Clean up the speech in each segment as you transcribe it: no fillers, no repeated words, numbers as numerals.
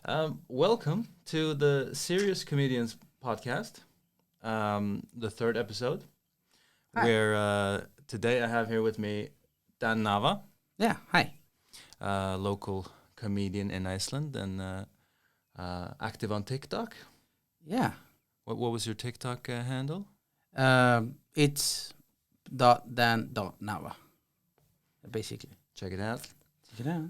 Welcome to the Serious Comedians podcast, the third episode, Hi. where today I have here with me Dan Nava, Yeah, hi. local comedian in Iceland and active on TikTok. Yeah. What was your TikTok handle? It's .dan.nava, basically. Check it out. Check it out.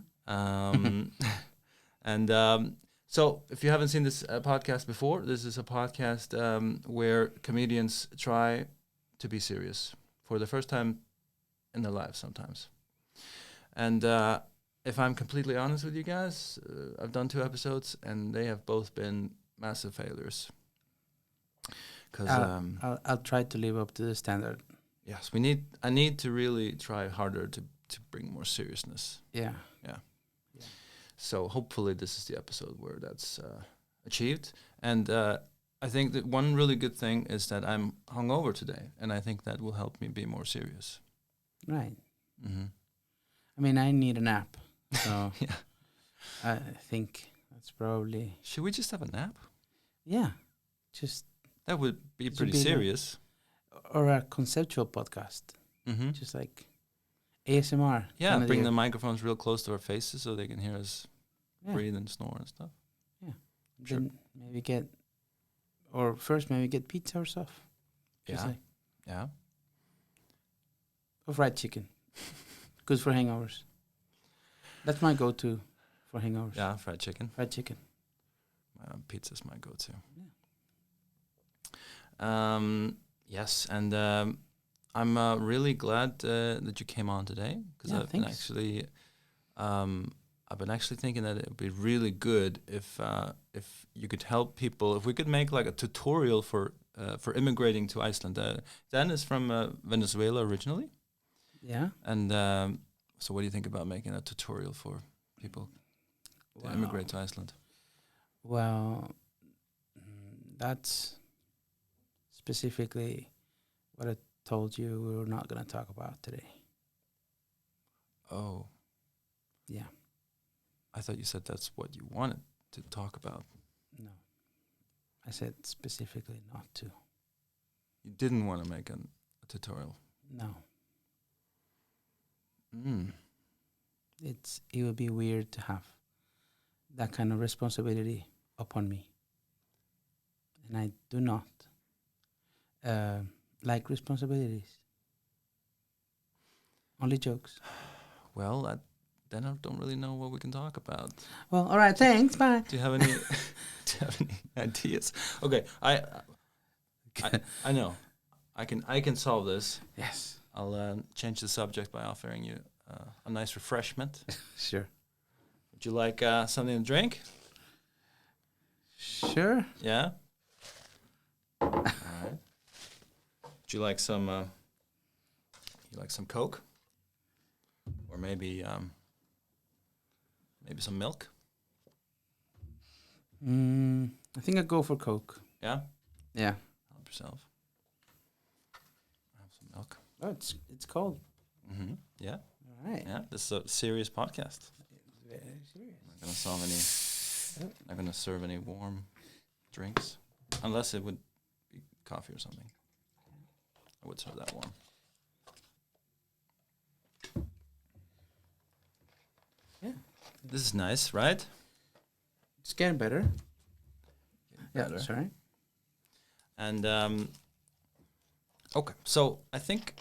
So, if you haven't seen this podcast before, this is a podcast where comedians try to be serious for the first time in their lives sometimes. And if I'm completely honest with you guys, I've done 2 episodes and they have both been massive failures. Because I'll try to live up to the standard. yes, I need to really try harder to bring more seriousness. Yeah. So hopefully this is the episode where that's achieved. And I think that one really good thing is that I'm hungover today, and I think that will help me be more serious. Right. Mm-hmm. I mean, I need a nap. So Yeah. I think that's probably... Should we just have a nap? Yeah. Just... That would be It should pretty be serious. Or a conceptual podcast. Mm-hmm. Just like ASMR. Yeah, kind of bring deal. the microphones real close to our faces so they can hear us breathe and snore and stuff. Sure. Then maybe get... Or first maybe get pizza or stuff. Just like... Yeah. Or fried chicken. Good for hangovers. That's my go-to for hangovers. Yeah, fried chicken. Fried chicken. Pizza's my go-to. Yeah. Yes, and I'm really glad that you came on today because Yeah, I've been actually thinking that it would be really good if you could help people, if we could make like a tutorial for immigrating to Iceland. Dan is from Venezuela originally, Yeah. and so what do you think about making a tutorial for people to immigrate to Iceland? Well, that's specifically what I told you we were not going to talk about today. Oh, Yeah. I thought you said that's what you wanted to talk about. No. I said specifically not to. You didn't want to make a tutorial. No. Mm. It would be weird to have that kind of responsibility upon me. And I do not like responsibilities. Only jokes. Well, then I don't really know what we can talk about. Well, all right, thanks, bye. Do you have any? Do you have any ideas? Okay, I know, I can solve this. Yes. I'll change the subject by offering you a nice refreshment. Sure. Would you like something to drink? Sure. Yeah. All right. Would you like some? You like some Coke? Or maybe some milk? I think I'd go for Coke. Yeah. Yeah. Help yourself. Have some milk. Oh, it's cold. Mm-hmm. Yeah. All right. Yeah. This is a serious podcast. It's very serious. I'm not gonna not gonna serve any warm drinks, unless it would be coffee or something. I would serve that warm. Yeah. This is nice, right? It's getting better. Better. Yeah, sorry. And okay, so I think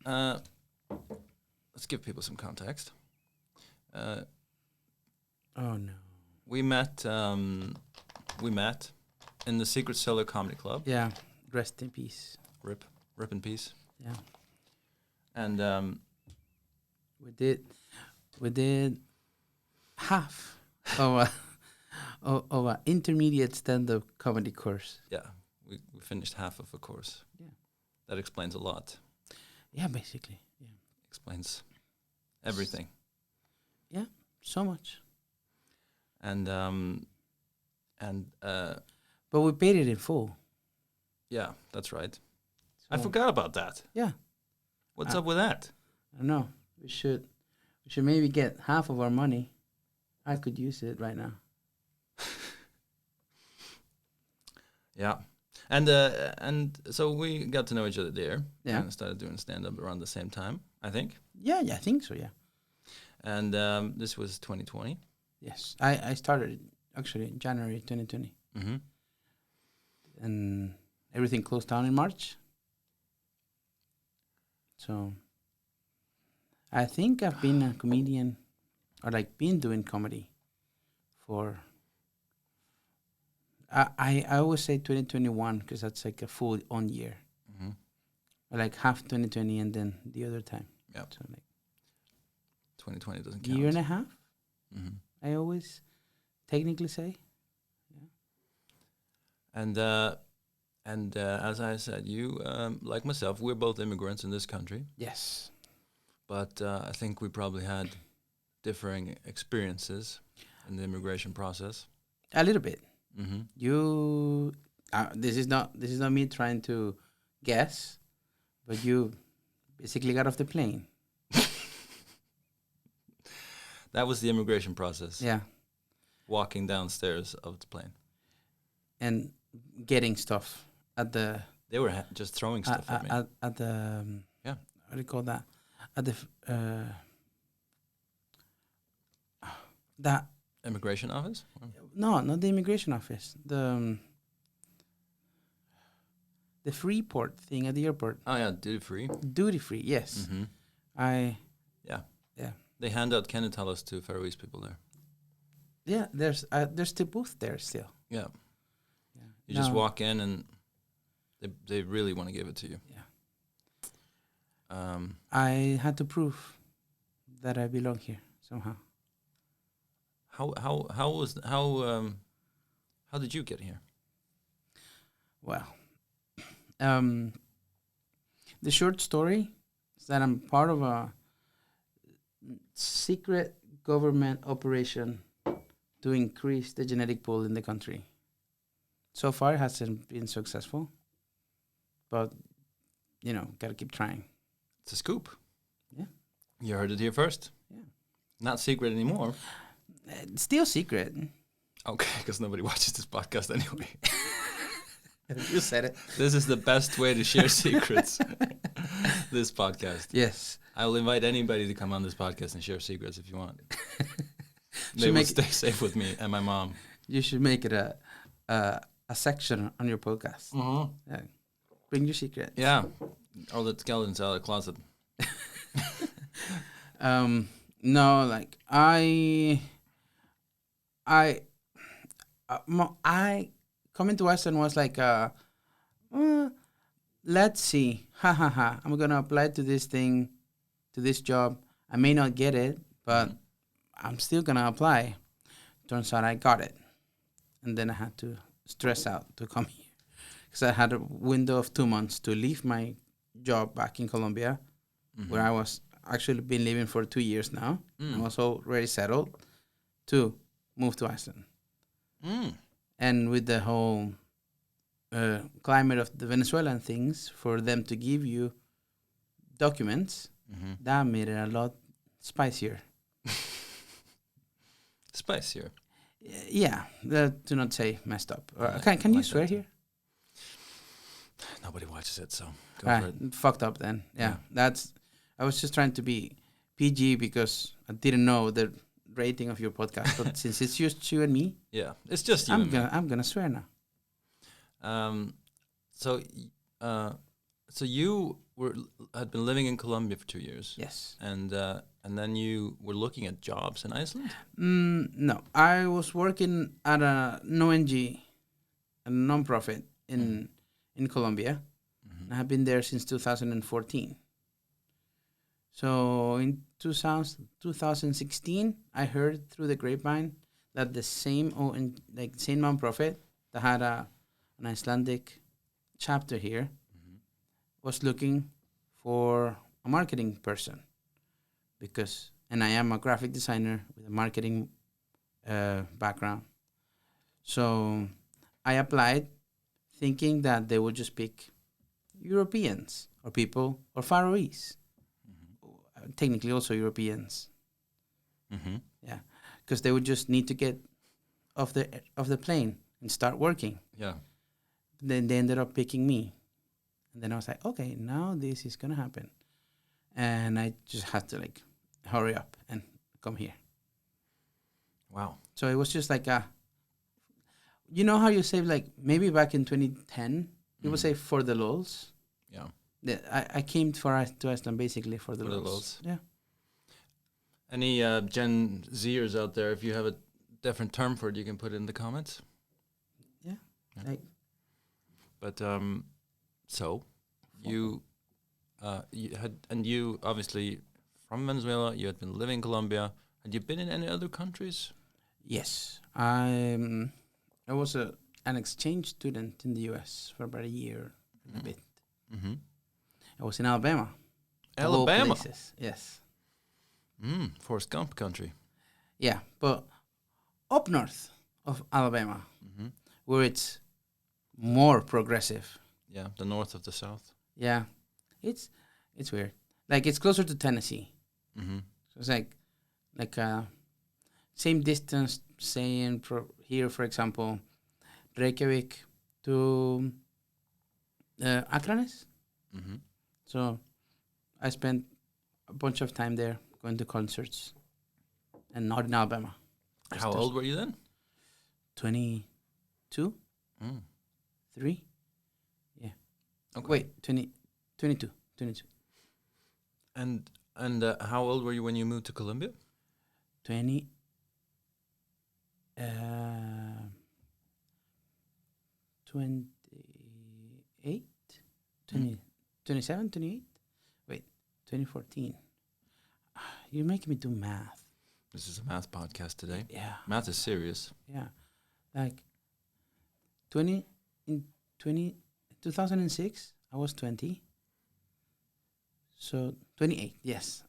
let's give people some context. Oh no. We met in the Secret Cellar Comedy Club. Yeah. Rest in peace. Rip in peace. Yeah. And we did half of a intermediate stand-up comedy course. yeah, we finished half of a course. Yeah. That explains a lot. Yeah, basically. Yeah. Explains everything. Yeah, so much. And But we paid it in full. yeah, that's right. So I forgot about that. Yeah. What's up with that? I don't know. We should maybe get half of our money. I could use it right now. Yeah. And so we got to know each other there. Yeah. And started doing stand-up around the same time, I think. Yeah, I think so, yeah. And this was 2020. Yes. I started actually in January 2020. Mm-hmm. And everything closed down in March. So I think I've been a comedian or like been doing comedy for I always say 2021 because that's like a full on year. Mm-hmm. Or like half 2020 and then the other time. Yeah. So like 2020 doesn't count. year and a half, Mm-hmm. I always technically say. And as I said, you like myself, we're both immigrants in this country. Yes. But I think we probably had differing experiences in the immigration process. A little bit. Mm-hmm. You this is not me trying to guess, but you basically got off the plane. That was the immigration process. Yeah. Walking downstairs of the plane. And getting stuff at the They were just throwing stuff at me. At the Yeah. What do you call that? At the that Immigration office? Or- no, not the immigration office. The Freeport thing at the airport. Oh yeah, duty free. Duty free, yes. Mm-hmm. Yeah. They hand out Kenetalos to Faroese people there. Yeah, there's the booth there still. Yeah. Yeah. You just walk in and they really want to give it to you. Yeah. I had to prove that I belong here somehow. How did you get here? Well, the short story is that I'm part of a secret government operation to increase the genetic pool in the country. So far, it hasn't been successful, but gotta keep trying. It's a scoop. Yeah, you heard it here first. Yeah, not secret anymore. It's still secret. Okay, because nobody watches this podcast anyway. You said it. This is the best way to share secrets. This podcast. Yes. I will invite anybody to come on this podcast and share secrets if you want. They will stay safe with me and my mom. You should make it a section on your podcast. Mm-hmm. Yeah. Bring your secrets. Yeah. Or let skeletons out of the closet. No, like I coming to Iceland was like, let's see, I'm gonna apply to this thing, to this job. I may not get it, but I'm still gonna apply. Turns out I got it, and then I had to stress out to come here because I had a window of 2 months to leave my job back in Colombia, where I was actually been living for 2 years now. I was already settled to move to Iceland. And with the whole climate of the Venezuelan things, for them to give you documents, that made it a lot spicier. Spicier? Yeah, to not say messed up. Can you swear here? Nobody watches it, so go for it. Fucked up then. Yeah, I was just trying to be PG because I didn't know the rating of your podcast, but since it's just you and me, yeah, it's just you. I'm gonna swear now. So you had been living in Colombia for 2 years. Yes. And then you were looking at jobs in Iceland. No, I was working at an ONG, a non-profit in Colombia. I have been there since 2014. So in 2016, I heard through the grapevine that the same non-profit that had an Icelandic chapter here was looking for a marketing person, and I am a graphic designer with a marketing background. So I applied thinking that they would just pick Europeans or people or Faroese. Technically also Europeans. Yeah, because they would just need to get off the plane and start working. Yeah. Then they ended up picking me. And then I was like, okay, now this is going to happen. And I just had to like hurry up and come here. Wow. So it was just like you know how you say like maybe back in 2010, people say for the lulz. Yeah. I came to Iceland basically for the For the lulz. lulz. Yeah. Any Gen Zers out there, if you have a different term for it, you can put it in the comments. Yeah. Yeah. But so you you obviously from Venezuela, you had been living in Colombia. Had you been in any other countries? Yes. I was an exchange student in the US for about a year and a bit. Mm-hmm. I was in Alabama. Alabama. Of all places. Yes. Forrest Gump country. Yeah, but up north of Alabama, where it's more progressive. Yeah, the north of the south. Yeah, it's weird. Like it's closer to Tennessee. Mm-hmm. So it's like same distance. Saying here, for example, Reykjavik to Akranes. Mm-hmm. So I spent a bunch of time there going to concerts, and not in Alabama. How old were you then? 22, 3. Yeah. Okay. Wait, 22. And how old were you when you moved to Colombia? 20. 28? 27, 28? Wait, 2014. You're making me do math. This is a math podcast today. Yeah. Math is serious. Yeah. Like 2006, I was 20. So 28, yes.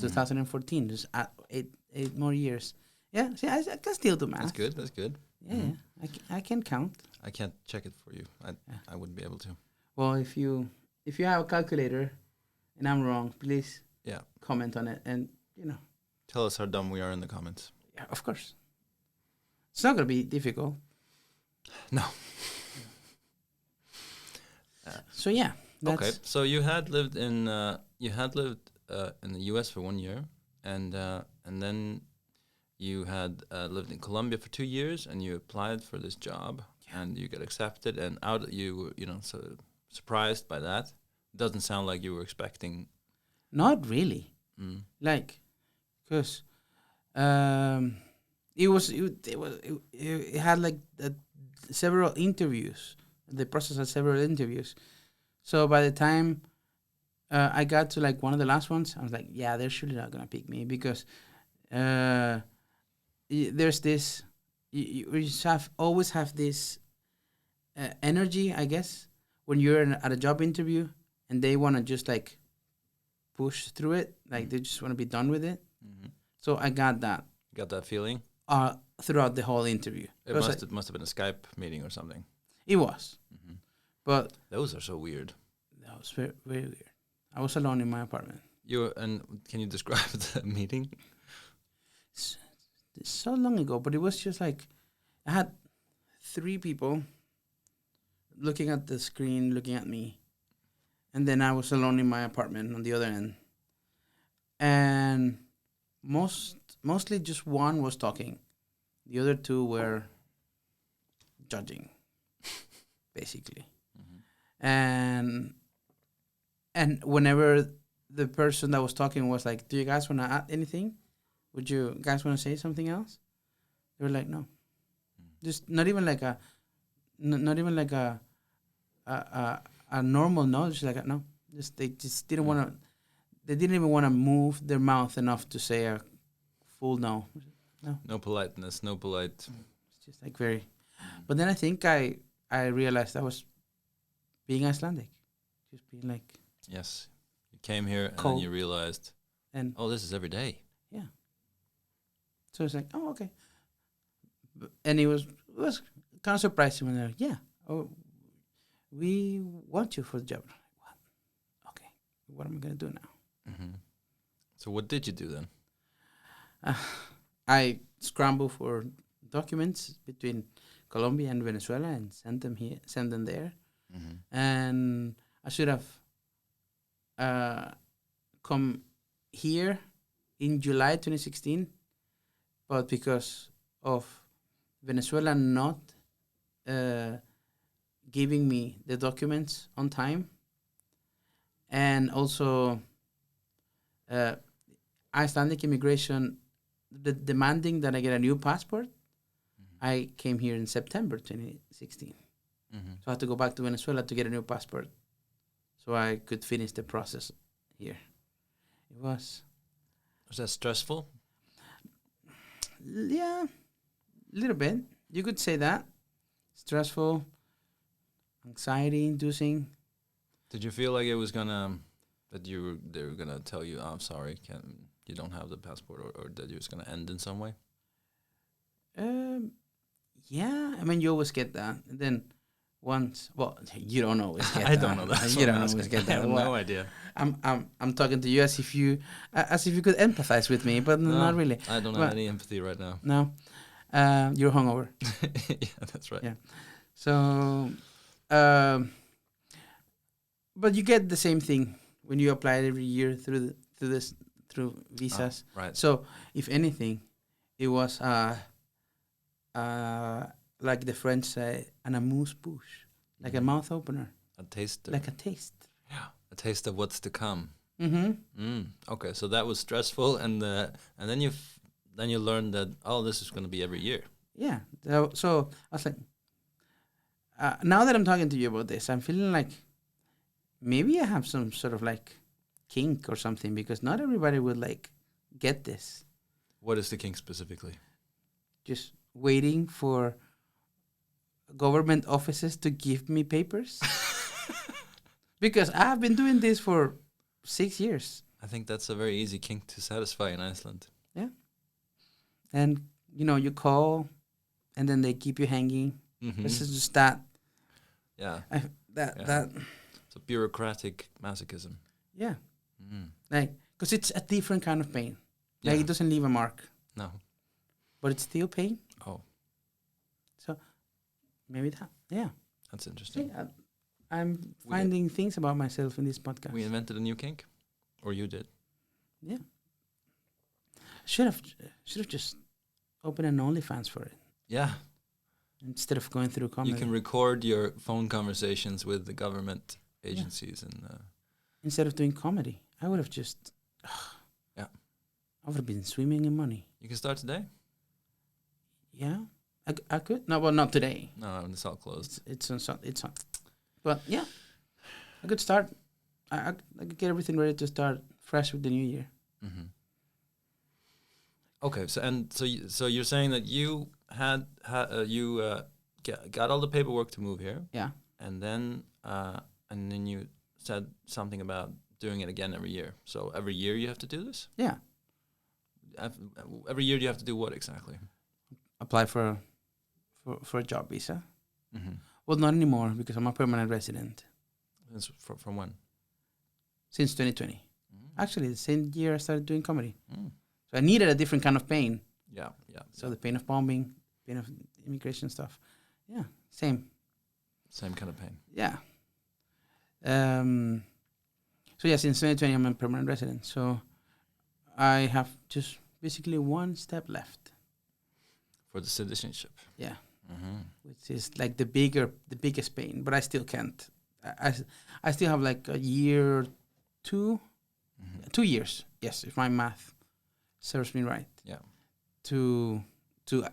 2014, just 8 more years. Yeah, see, I can still do math. That's good. Yeah, I can count. I can't check it for you. I wouldn't be able to. Well, if you have a calculator and I'm wrong, please comment on it and, Tell us how dumb we are in the comments. Yeah, of course. It's not going to be difficult. No. So yeah. Okay. So you had lived in the US for 1 year, and then you had lived in Colombia for 2 years, and you applied for this job, and you got accepted, and you were so surprised by that. Doesn't sound like you were expecting. Not really. Like, because it had like several interviews. The process had several interviews. So by the time I got to like one of the last ones, I was like, yeah, they're surely not gonna pick me because there's this. You always have this energy, I guess, when you're at a job interview and they want to just like push through it, like they just want to be done with it. So I got that. Got that feeling? Throughout the whole interview. It must have been a Skype meeting or something. It was. But those are so weird. That was very, very weird. I was alone in my apartment. Can you describe the meeting? It's so long ago, but it was just like I had 3 people looking at the screen, looking at me, and then I was alone in my apartment on the other end. And mostly just one was talking. The other 2 were judging, basically. And whenever the person that was talking was like, "Do you guys want to add anything? Would you guys want to say something else?" They were like, "No." Just not even like a normal no. Just like no. They didn't want to. They didn't even want to move their mouth enough to say a full no. No. No politeness. No polite. It's just like very. But then I think I realized I was being Icelandic, just being like. Yes, you came here and cold. then you realized, this is every day. Yeah. So it's like, oh, okay. And it was kind of surprising when they're like, yeah, we want you for the job. What? Okay, what am I gonna do now? So what did you do then? I scrambled for documents between Colombia and Venezuela and send them there. Mm-hmm. And I should have come here in July 2016, but because of Venezuela not giving me the documents on time, and also Icelandic immigration demanding that I get a new passport, I came here in September 2016. Mm-hmm. So I had to go back to Venezuela to get a new passport so I could finish the process here. It was... Was that stressful? Yeah, a little bit. You could say that. Stressful, anxiety-inducing. Did you feel like it was gonna they were gonna tell you, "I'm sorry, you don't have the passport," or that it was gonna end in some way? Yeah. I mean, you always get that. And then once, well, you don't always get that. I don't know that. You don't always get that. I have no idea. I'm talking to you as if you could empathize with me, but No, not really. I don't have any empathy right now. No, you're hungover. Yeah, that's right. Yeah. So, but you get the same thing when you apply it every year through visas. Oh, right. So, if anything, it was like the French say, an amuse-bouche, like a mouth opener, A taste. like a taste. Yeah, a taste of what's to come. Mm-hmm. Okay, so that was stressful, and then you learned that this is going to be every year. Yeah. So I was like, now that I'm talking to you about this, I'm feeling like maybe I have some sort of like kink or something, because not everybody would like get this. What is the kink specifically? Just waiting for government offices to give me papers. Because I have been doing this for 6 years. I think that's a very easy kink to satisfy in Iceland. Yeah. And, you call, and then they keep you hanging. Mm-hmm. This is just that. Yeah. That. It's a bureaucratic masochism. Yeah. Mm. Like, because it's a different kind of pain. Yeah. Like, it doesn't leave a mark. No. But it's still pain. Oh. So, maybe that. Yeah. That's interesting. See, I'm finding things about myself in this podcast. We invented a new kink? Or you did? Yeah. Should have just opened an OnlyFans for it. Yeah. Instead of going through comedy. You can record your phone conversations with the government agencies and instead of doing comedy, I would have just yeah. I would have been swimming in money. You can start today? Yeah. I could. No, well, not today. No, it's all closed. It's on. But yeah. I could start. I could get everything ready to start fresh with the new year. Mm-hmm. Okay, so you're saying that you got all the paperwork to move here. Yeah. And then you said something about doing it again every year. So every year you have to do this? Yeah. Every year you have to do what exactly? Apply for a job visa. Mm-hmm. Well, not anymore, because I'm a permanent resident. From when? Since 2020. Mm. Actually, the same year I started doing comedy. Mm. So I needed a different kind of pain. Yeah. So the pain of bombing, pain of immigration stuff. Yeah, same. Same kind of pain. Yeah. So yeah, since 2020 I'm a permanent resident. So I have just basically one step left. For the citizenship. Yeah. Mm-hmm. Which is like the biggest pain, but I still can't. I still have like a year or two, 2 years. Yes, if my math serves me right. Yeah. To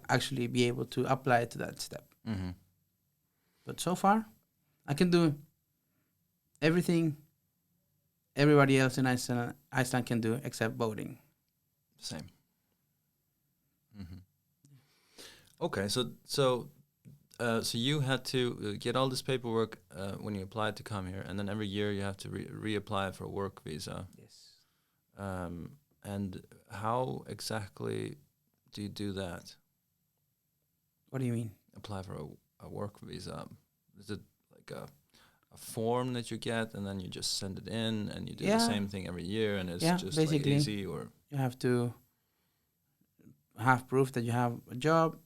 actually be able to apply to that step. Mm-hmm. But so far, I can do everything everybody else in Iceland can do except voting. Same. Mm-hmm. Okay, so you had to get all this paperwork when you applied to come here, and then every year you have to reapply for a work visa. Yes. And how exactly do you do that? What do you mean? Apply for a work visa. Is it like a form that you get, and then you just send it in, and you do the same thing every year, and it's just basically, like easy, or you have to have proof that you have a job,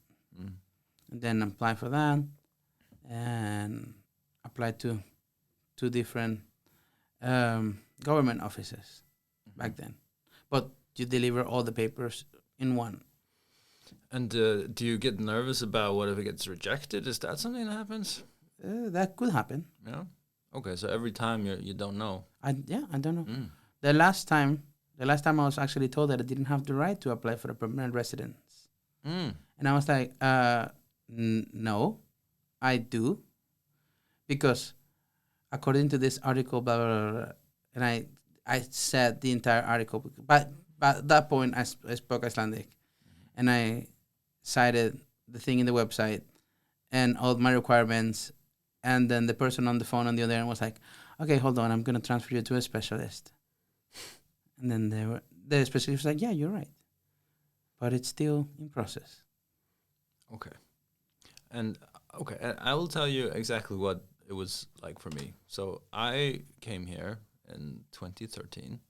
and then apply for that, and apply to 2 different government offices back then. But you deliver all the papers in one. And do you get nervous about what if it gets rejected? Is that something that happens? That could happen. Yeah. Okay, so every time you don't know. I don't know. Mm. The last time I was actually told that I didn't have the right to apply for a permanent residence. Mm. And I was like, no, I do. Because according to this article, blah, blah, blah, blah, and I said the entire article. But at that point, I spoke Icelandic. And I cited the thing in the website and all my requirements. And then the person on the phone on the other end was like, okay, hold on, I'm going to transfer you to a specialist. And then the specialist was like, yeah, you're right. But it's still in process. Okay. And I will tell you exactly what it was like for me. So I came here in 2013,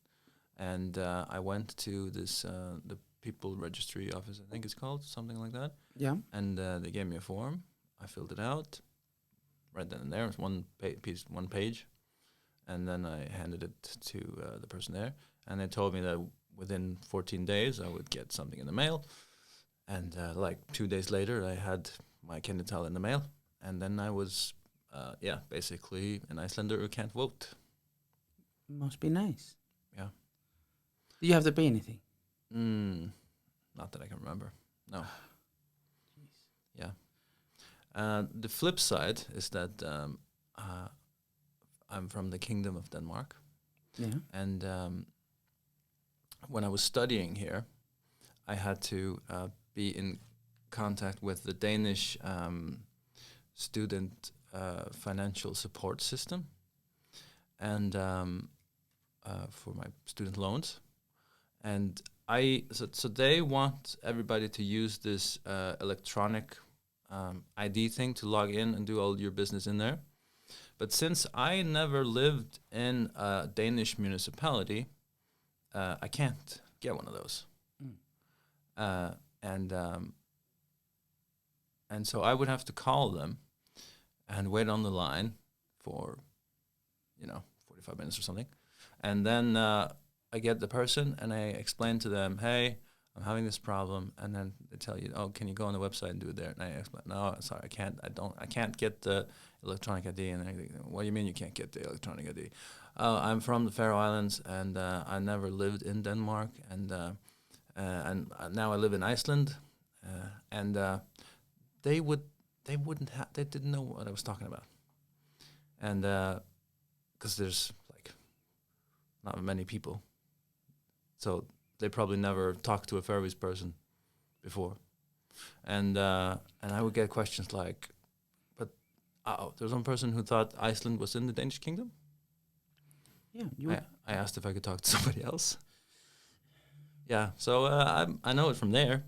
and I went to this the People Registry Office, I think it's called, something like that. Yeah. And they gave me a form. I filled it out. Right then and there, it was one page, and then I handed it to the person there, and they told me that within 14 days I would get something in the mail, and like 2 days later I had my Kennetal in the mail, and then I was, basically an Icelander who can't vote. Must be nice. Yeah. Do you have to pay anything? Not that I can remember. No. Yeah. The flip side is that I'm from the Kingdom of Denmark. Yeah. And when I was studying here, I had to be in contact with the Danish student financial support system, and for my student loans. And so they want everybody to use this electronic ID thing to log in and do all your business in there. But since I never lived in a Danish municipality, I can't get one of those. And so I would have to call them and wait on the line for, 45 minutes or something. And then I get the person and I explain to them, hey, I'm having this problem, and then they tell you, oh, can you go on the website and do it there? And I explain, no, sorry, I can't get the electronic ID. And I think, what do you mean you can't get the electronic ID? I'm from the Faroe Islands, and I never lived in Denmark, and now I live in Iceland, and they didn't know what I was talking about, and because there's like not many people, so they probably never talked to a Faroese person before, and I would get questions like, but there's one person who thought Iceland was in the Danish kingdom. Yeah, I asked if I could talk to somebody else. Yeah, so I know it from there,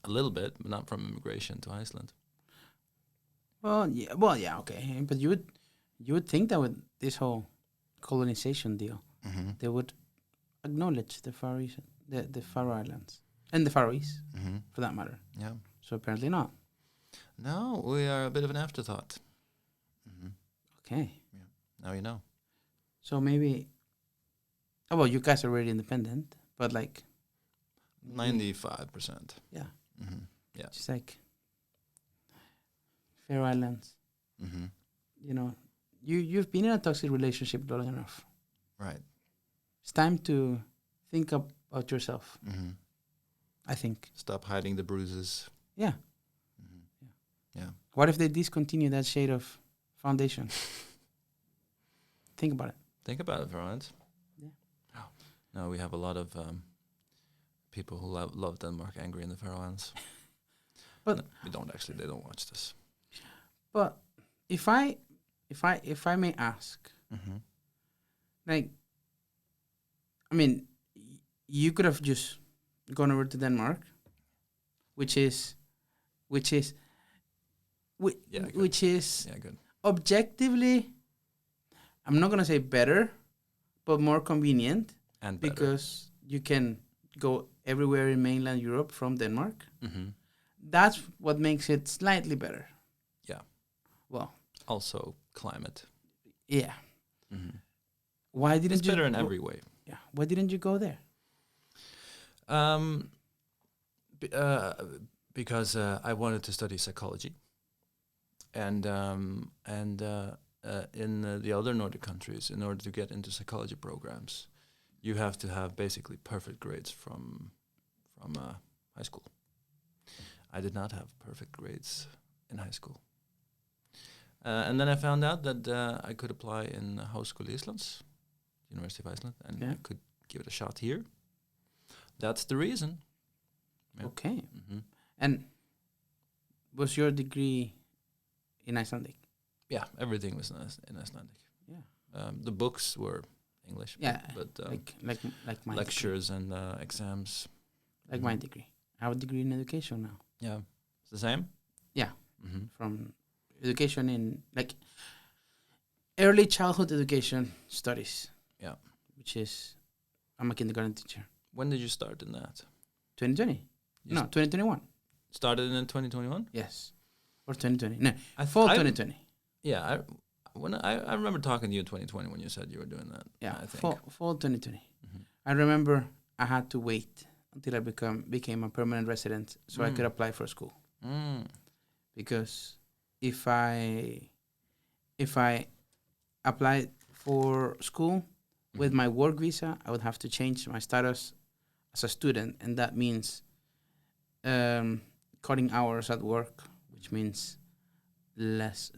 a little bit, but not from immigration to Iceland. Well, yeah, okay. But you would think that with this whole colonization deal, they would acknowledge the Faroese, the Faroe Islands, and the Faroese, for that matter. Yeah. So apparently not. No, we are a bit of an afterthought. Okay. Yeah. Now you know. So maybe, well, you guys are already independent, but like 95%. Yeah. Yeah. Just like Faroe Islands. You've been in a toxic relationship long enough. Right. It's time to think about yourself. I think. Stop hiding the bruises. Yeah. Yeah. What if they discontinue that shade of foundation? Think about it. Think about it, friends. Yeah. Oh. No, we have a lot of people who love Denmark angry in the Faroe Islands. But no, we don't actually. They don't watch this. But if I may ask, like, I mean, you could have just gone over to Denmark, which is good. Objectively, I'm not gonna say better, but more convenient, and better. because you can go everywhere in mainland Europe from Denmark. that's what makes it slightly better. Yeah. Well, Also, climate. yeah. Mm-hmm. Why didn't It's you better in go- every way. Yeah. Why didn't you go there? B- because I wanted to study psychology, and in the other Nordic countries, in order to get into psychology programs, you have to have basically perfect grades from high school. I did not have perfect grades in high school, and then I found out that I could apply in Högskola Islands, University of Iceland, and Yeah. I could give it a shot here. That's the reason. Yeah. Okay. Mm-hmm. And was your degree in Icelandic? Yeah, everything was in Icelandic. Yeah. The books were English. Yeah. but Like my lectures and exams. degree. Like my degree. I have a degree in education now. Yeah, it's the same. Yeah. Mm-hmm. From education in like early childhood education studies. Yeah. Which is I'm a kindergarten teacher. When did you start in that? 2020? You No, 2021. Started in 2021. Yes. Or 2020. No, I fall I- 2020. Yeah, I remember talking to you in 2020 when you said you were doing that. Yeah, I think. fall 2020. Mhm. I remember I had to wait until I became a permanent resident so I could apply for school. Mm. Because if I applied for school with my work visa, I would have to change my status as a student, and that means cutting hours at work, which means less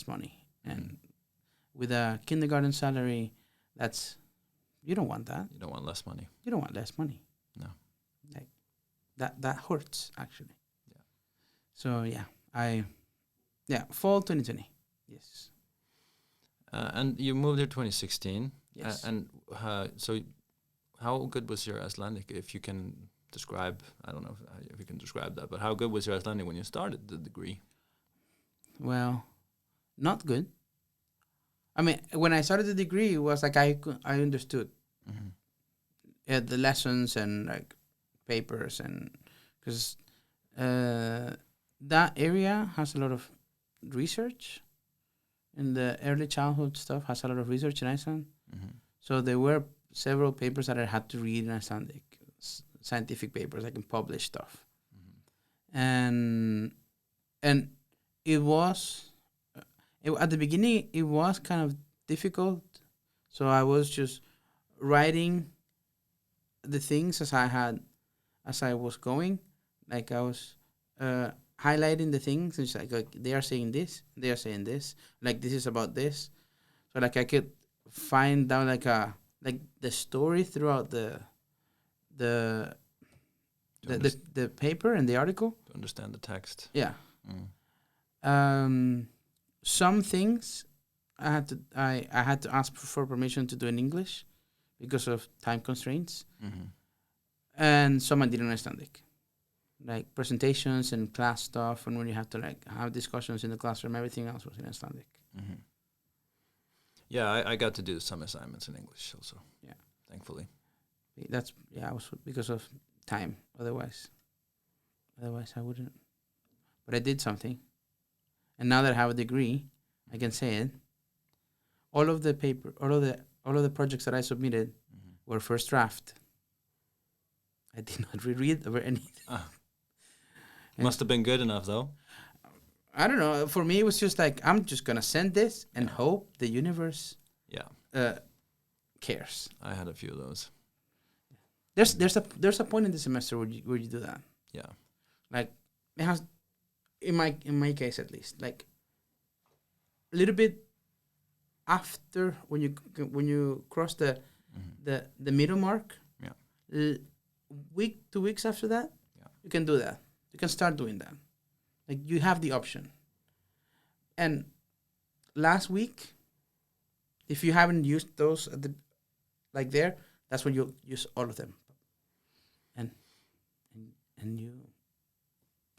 money. And with a kindergarten salary, you don't want that. You don't want less money. You don't want less money. No. Like that hurts actually. Yeah. So fall 2020. Yes. And you moved here 2016. Yes. So how good was your Icelandic? If you can describe, I don't know if you can describe that, but how good was your Icelandic when you started the degree? Well, not good. I mean, when I started the degree, it was like I understood the lessons and like papers, and because that area has a lot of research, and the early childhood stuff has a lot of research in Iceland. So there were several papers that I had to read in Icelandic, scientific papers, I can publish stuff, and it was at the beginning it was kind of difficult. So I was just writing the things as I was going, like I was highlighting the things. It's like they are saying this, they are saying this, like this is about this. So like I could find out like the story throughout the paper and the article. To understand the text. Yeah. Mm. Some things I had to ask for permission to do in English because of time constraints, and some I didn't understand it, like presentations and class stuff, and when you have to like have discussions in the classroom, everything else was in Icelandic. Yeah, I got to do some assignments in English also. Yeah, thankfully. I was because of time. Otherwise I wouldn't. But I did something, and now that I have a degree, I can say it. All of the projects that I submitted were first draft. I did not reread over anything. Must have been good enough though. I don't know. For me, it was just like I'm just gonna send this and hope the universe cares. I had a few of those. There's a point in the semester where you do that. Yeah. Like it has, in my case at least, like a little bit after when you cross the middle mark. Yeah. Week 2 weeks after that, you can do that. You can start doing that. Like you have the option. And last week, if you haven't used those at the that's when you use all of them.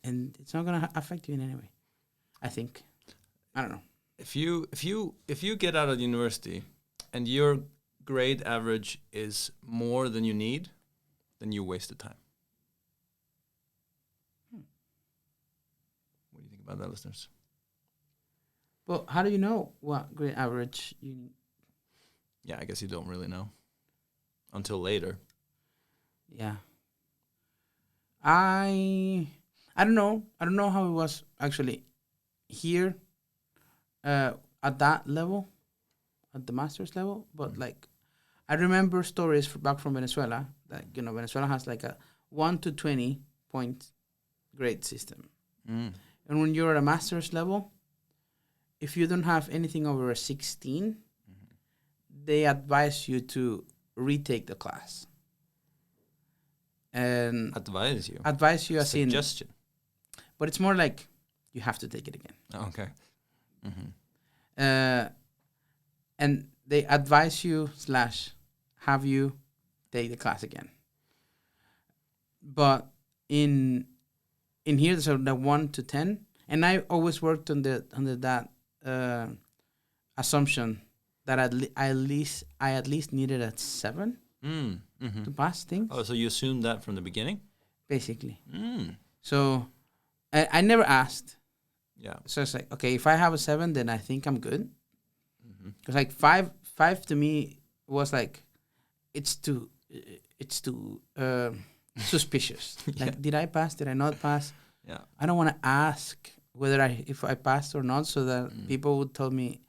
And it's not gonna affect you in any way. I think. I don't know. If you get out of university and your grade average is more than you need, then you wasted time. about that, listeners. Well, how do you know what grade average you need? Yeah, I guess you don't really know until later. Yeah. I don't know. I don't know how it was actually here at that level, at the master's level, but like I remember stories back from Venezuela that Venezuela has like a 1 to 20 point grade system. Mm. And when you're at a master's level, if you don't have anything over a 16, they advise you to retake the class. And Advise you. as in, Suggestion. but it's more like you have to take it again. Oh, okay. Mm-hmm. And they advise you / have you take the class again. But in here, so the 1 to 10, and I always worked under that assumption that I at least needed a 7 to pass things. Oh, so you assumed that from the beginning? Basically. Mm. So I never asked. Yeah. So it's like, okay, if I have a 7, then I think I'm good. Because like five to me was like, it's too suspicious. Yeah. Like, did I pass? Did I not pass? Yeah. I don't want to ask if I passed or not, so that people would tell me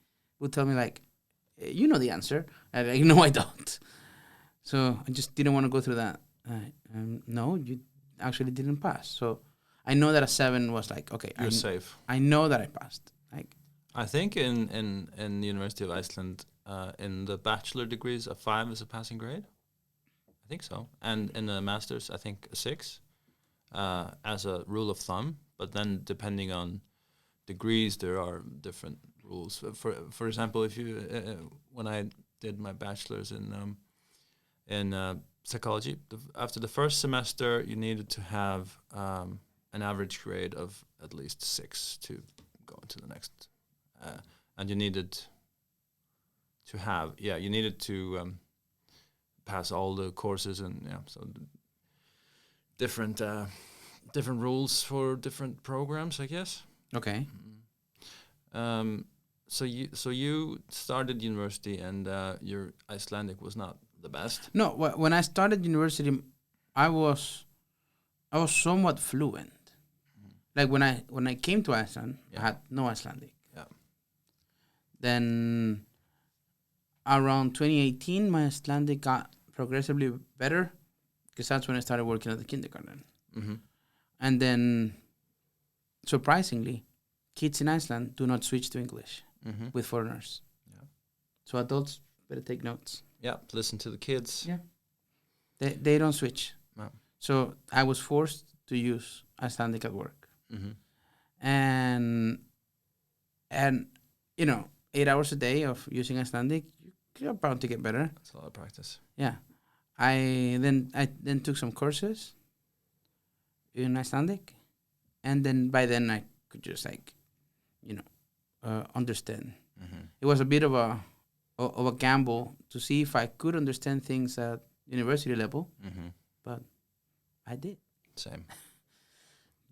like, you know the answer. I'm like, no, I don't. So I just didn't want to go through that. No, you actually didn't pass. So I know that a 7 was like, okay, You're safe. I know that I passed. Like, I think in the University of Iceland, in the bachelor degrees, a 5 is a passing grade. I think so. And in the masters, I think a 6 as a rule of thumb. But then depending on degrees, there are different rules. For example, if you when I did my bachelor's in psychology, after the first semester, you needed to have an average grade of at least 6 to go into the next. And you needed to pass all the courses, and so different rules for different programs, I guess. okay. So you started university, and your Icelandic was not the best. No, when I started university, I was somewhat fluent. Like when I came to Iceland, I had no Icelandic. Yeah. Then around 2018, my Icelandic got progressively better, because that's when I started working at the kindergarten. Mm-hmm. And then, surprisingly, kids in Iceland do not switch to English with foreigners. Yeah. So adults better take notes. Yeah, listen to the kids. Yeah. They don't switch. No. So I was forced to use Icelandic at work. Mm-hmm. And 8 hours a day of using Icelandic, you're bound to get better. That's a lot of practice. Yeah. I then took some courses in Icelandic, and then by then I could just understand. Mm-hmm. It was a bit of a gamble to see if I could understand things at university level, but I did. Same.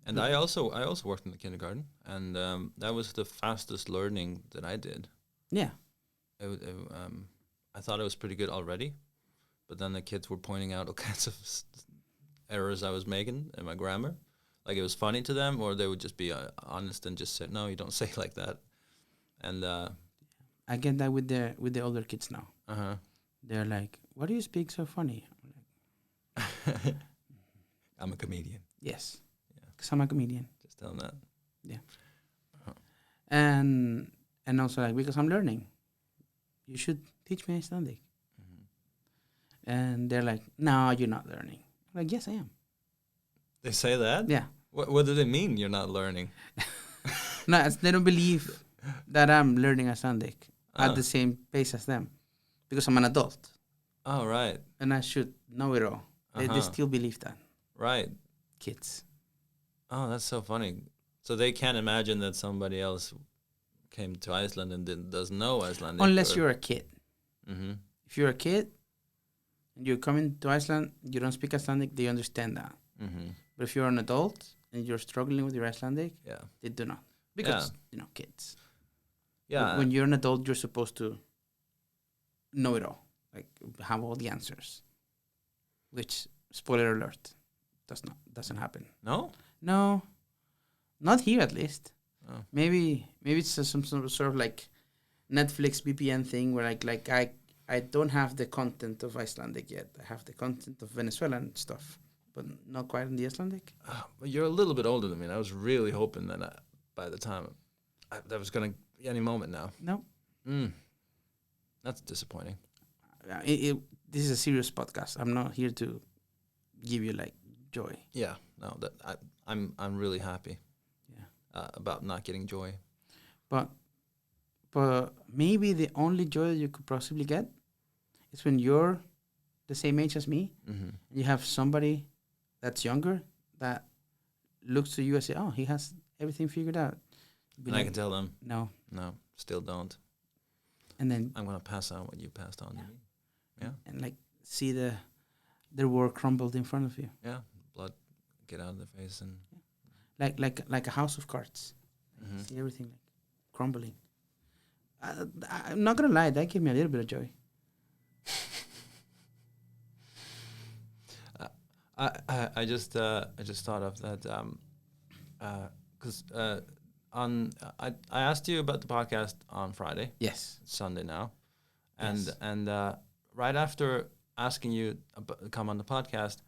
And I also worked in the kindergarten, and that was the fastest learning that I did. Yeah. I thought it was pretty good already, but then the kids were pointing out all kinds of errors I was making in my grammar. Like, it was funny to them, or they would just be honest and just say, "No, you don't say it like that." And I get that with the older kids now. They're like, "Why do you speak so funny?" I'm like, I'm a comedian. yes, because I'm a comedian. Just tell them that. Yeah. And also, like, because I'm learning, you should teach me Icelandic. And they're like, "No, you're not learning." I'm like, yes, I am. They say that? Yeah. What do they mean you're not learning? No, they don't believe that I'm learning Icelandic at the same pace as them, because I'm an adult. Oh, right. And I should know it all. They still believe that. Right. Kids. Oh, that's so funny. So they can't imagine that somebody else came to Iceland and doesn't know Icelandic. Unless you're a kid. Mm-hmm. If you're a kid and you're coming to Iceland, you don't speak Icelandic, they understand that. Mm-hmm. But if you're an adult and you're struggling with your Icelandic, Yeah. they do not. because kids. Yeah. When you're an adult, you're supposed to know it all, like have all the answers. Which, spoiler alert, doesn't happen. No. No, not here at least. Oh. Maybe it's some sort of like Netflix VPN thing where like I don't have the content of Icelandic yet. I have the content of Venezuelan stuff, but not quite in the Icelandic. But you're a little bit older than me. And I was really hoping that by the time that was going to be any moment now. No. That's disappointing. This is a serious podcast. I'm not here to give you like joy. Yeah, no, I'm really happy. Yeah. About not getting joy. But maybe the only joy you could possibly get is when you're the same age as me, and you have somebody that's younger that looks to you and say, "Oh, he has everything figured out." And I can tell them, no, still don't. And then I'm gonna pass on what you passed on to me. Yeah, and like see their world crumbled in front of you. Yeah, blood get out of the face and like a house of cards. See everything like crumbling. I'm not gonna lie, that gave me a little bit of joy. I just thought of that because I asked you about the podcast on Friday. Yes, it's Sunday now, and yes. Right after asking you to come on the podcast,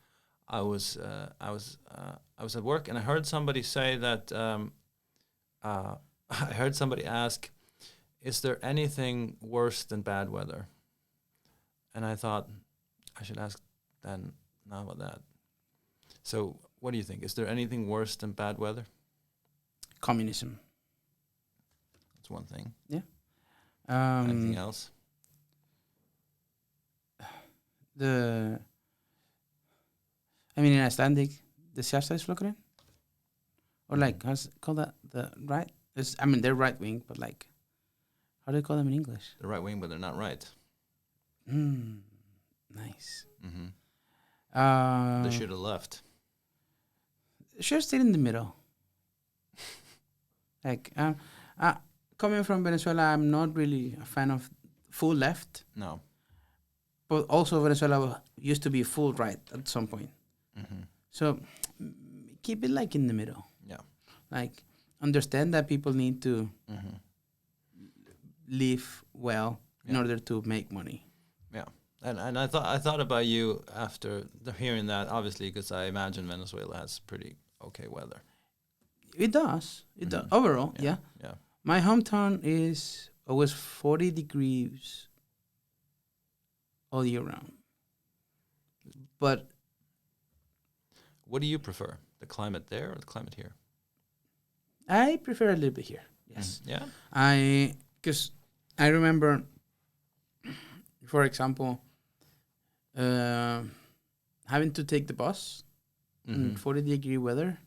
I was at work and I heard somebody say that I heard somebody ask, "Is there anything worse than bad weather?" And I thought I should ask Dan Nava that. So, what do you think? Is there anything worse than bad weather? Communism. That's one thing. Yeah. Anything else? In Icelandic, the sjálfstæðisflokkurinn, or like how's it called that? The right. They're right wing, but like, how do you call them in English? The right wing, but they're not right. Nice. They should have left. Should have stayed in the middle. Like, coming from Venezuela, I'm not really a fan of full left. No. But also Venezuela used to be full right at some point. So keep it like in the middle. Yeah. Like, understand that people need to live well in order to make money. Yeah. And I thought about you after hearing that, obviously, because I imagine Venezuela has pretty okay weather. It does. It does. Overall, yeah. My hometown is always 40 degrees all year round. But what do you prefer? The climate there or the climate here? I prefer a little bit here. Yes. Yeah. Because I remember, for example, having to take the bus in 40-degree weather.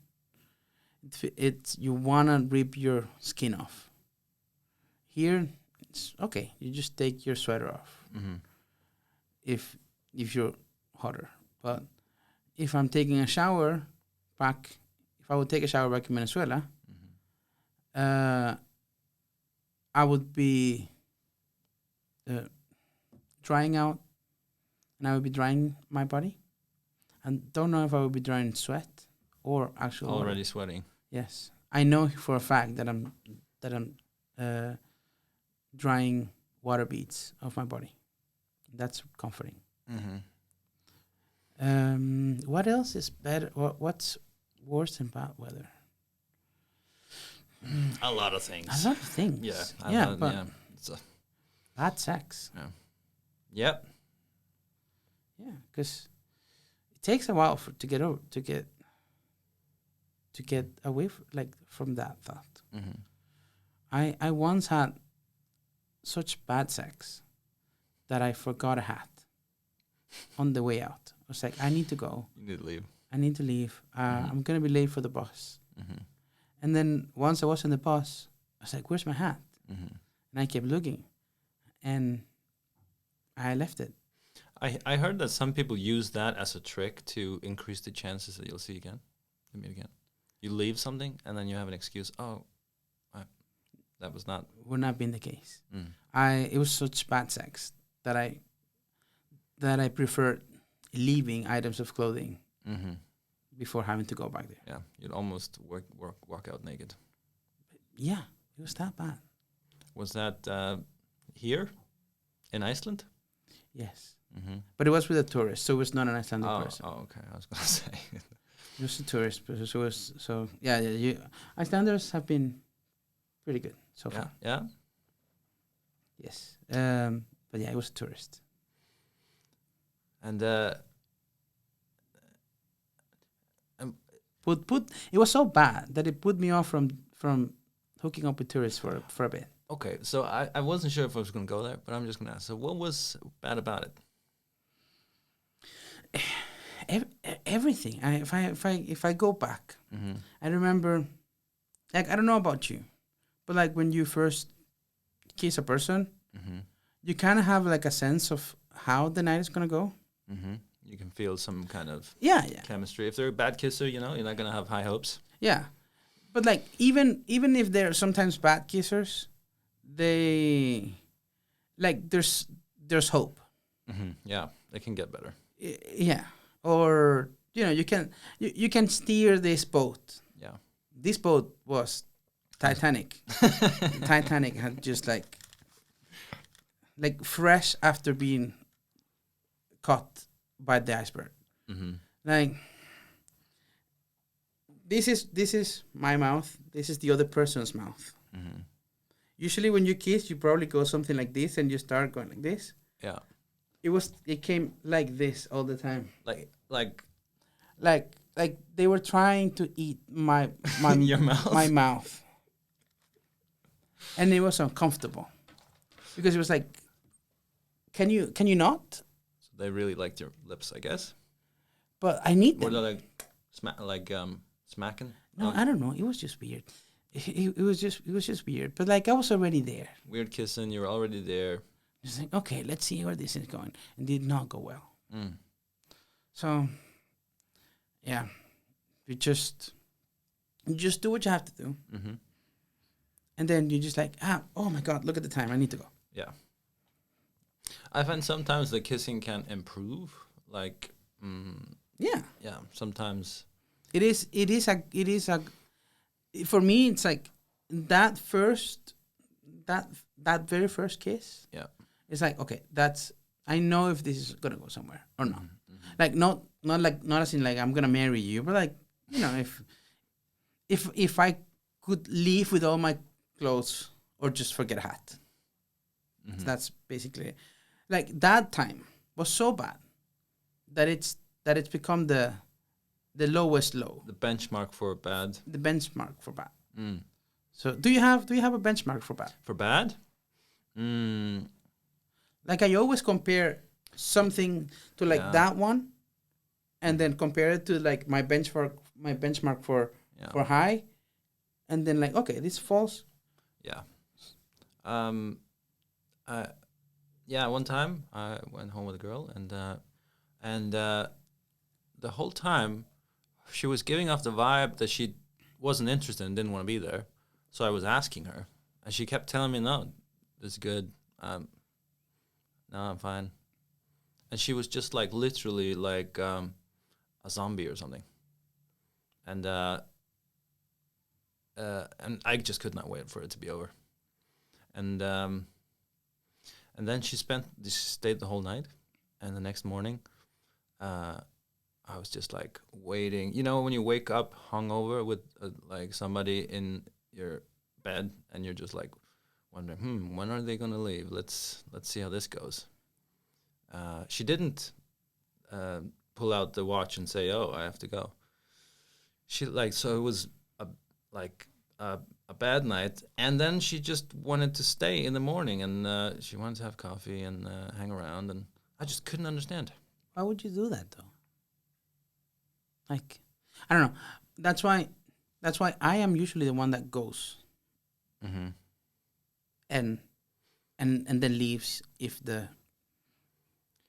It's you wanna rip your skin off. Here, it's okay. You just take your sweater off. If you're hotter, but if I'm taking a shower if I would take a shower back in Venezuela, I would be drying out, and I would be drying my body. And don't know if I would be drying sweat or actual already sweating. Yes, I know for a fact that I'm drying water beads off my body. That's comforting. What else is better? What's worse than bad weather? A lot of things. A lot of things. Yeah. But bad sex. Yeah. Yep. Yeah, because it takes a while to get away from that thought. I once had such bad sex that I forgot a hat on the way out. I was like, I need to go. You need to leave. I need to leave. I'm going to be late for the bus. And then once I was in the bus, I was like, where's my hat? And I kept looking. And I left it. I heard that some people use that as a trick to increase the chances that you'll meet again. You leave something, and then you have an excuse. Oh, that was not. would not been the case. Mm. It was such bad sex that I preferred leaving items of clothing Mm-hmm. before having to go back there. Yeah, you'd almost walk out naked. Yeah, it was that bad. Was that here in Iceland? Yes, Mm-hmm. but it was with a tourist, so it was not an Icelandic person. Oh, okay. I was gonna say. It was a tourist, so yeah. Icelanders have been pretty good so Yeah, far. yeah. Yes, but yeah, it was a tourist. And Put it was so bad that it put me off from hooking up with tourists for a bit. okay, so I wasn't sure if I was gonna go there, but I'm just gonna ask. So what was bad about it? Everything. If I go back, Mm-hmm. I remember, like, I don't know about you, but like when you first kiss a person, Mm-hmm. you kind of have like a sense of how the night is gonna go. Mm-hmm. You can feel some kind of Yeah, chemistry. If they're a bad kisser, you're not gonna have high hopes. yeah. But like even if they're sometimes bad kissers, they like there's hope. Mm-hmm. Yeah, they can get better. Yeah, or you can steer this boat. Yeah. This boat was Titanic. Titanic had just like fresh after being caught by the iceberg. Mm-hmm. Like this is my mouth. This is the other person's mouth. Mm-hmm. Usually when you kiss, you probably go something like this, and you start going like this. Yeah. It came like this all the time. Like Like they were trying to eat my your mouth. my mouth, and it was uncomfortable because it was like, can you not? So they really liked your lips, I guess. But I need Were them. they smacking? No, I don't know. It was just weird. It was just weird. But like I was already there. Weird kissing. You were already there. Just like, okay, let's see where this is going. It did not go well. Mm. So yeah, you just do what you have to do, Mm-hmm. and then you just like, oh my god, look at the time. I need to go. Yeah. I find sometimes the kissing can improve. Like, Yeah, yeah, sometimes. it is a. For me, it's like that very first kiss. Yeah. It's like, okay, I know if this is gonna go somewhere or not. Mm-hmm. Like not as in like I'm gonna marry you, but like if I could leave with all my clothes or just forget a hat. Mm-hmm. That's basically it. Like that time was so bad that it's become the lowest low, The benchmark for bad. the benchmark for bad. Mm. So do you have a benchmark for bad? For bad? Mm. Like I always compare something to like Yeah. that one, and then compare it to like my benchmark for Yeah. high, and then like, okay, this falls. Yeah. Yeah. One time I went home with a girl, and the whole time she was giving off the vibe that she wasn't interested and didn't want to be there. So I was asking her, and she kept telling me, "No, this is good. No, I'm fine." And she was just like literally like a zombie or something. And I just could not wait for it to be over. And then she stayed the whole night, and the next morning, I was just like waiting. You know, when you wake up hungover with like somebody in your bed, and you're just like wondering, when are they gonna leave? Let's see how this goes. She didn't pull out the watch and say, "Oh, I have to go." She so it was a bad night, and then she just wanted to stay in the morning, and she wanted to have coffee and hang around, and I just couldn't understand. Why would you do that though? Like, I don't know. That's why I am usually the one that goes Mm-hmm. and then leaves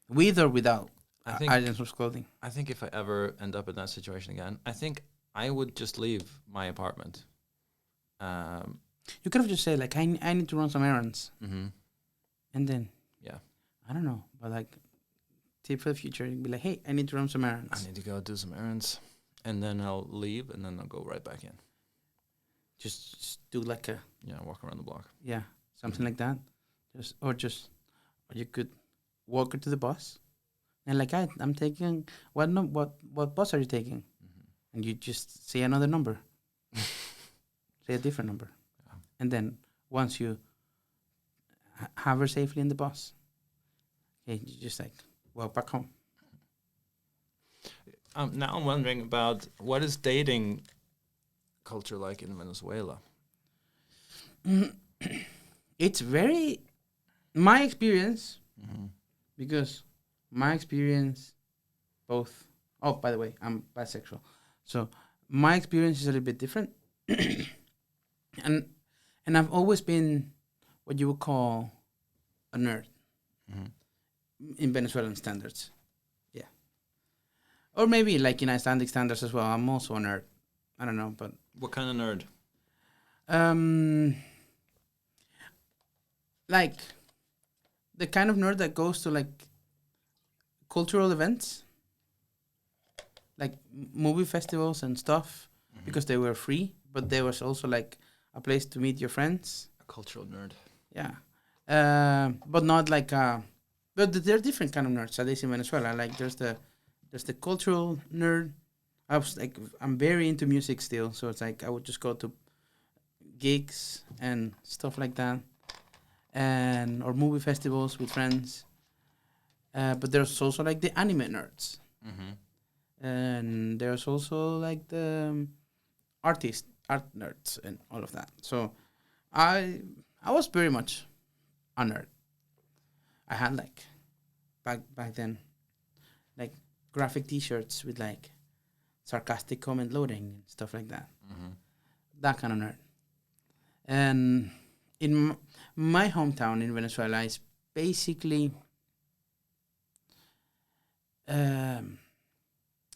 with or without I think items of clothing. I think if I ever end up in that situation again, I think I would just leave my apartment. You could have just said like, I need to run some errands, Mm-hmm. and then Yeah. I don't know, but like tip for the future, you'd be like, hey, I need to run some I errands. need to go do some errands, and then I'll leave, and then I'll go right back in. Just do like a Walk around the block. something like that. Or you could walk her to the bus, and like I'm taking what bus are you taking? Mm-hmm. And you just say another number, say a different number, and then once you have her safely in the bus, okay, you just like walk back home. Now I'm wondering about what is dating culture like in Venezuela? It's very my experience, Mm-hmm. because my experience both. Oh, by the way, I'm bisexual, so my experience is a little bit different, and I've always been what you would call a nerd Mm-hmm. in Venezuelan standards. Yeah, or maybe like in Icelandic standards as well. I'm also a nerd. I don't know, but What kind of nerd? like the kind of nerd that goes to like cultural events, like movie festivals and stuff, because they were free, but there was also like a place to meet your friends. A cultural nerd. Yeah, but not like but there are different kind of nerds at least in Venezuela. Like there's the cultural nerd. I'm very into music still, so it's like I would just go to gigs and stuff like that, and or movie festivals with friends. But there's also like the anime nerds, Mm-hmm. and there's also like the art nerds and all of that. So I was very much a nerd. I had like back then like graphic T-shirts with like sarcastic comment loading and stuff like that. Mm-hmm. That kind of nerd. And in my hometown in Venezuela is basically.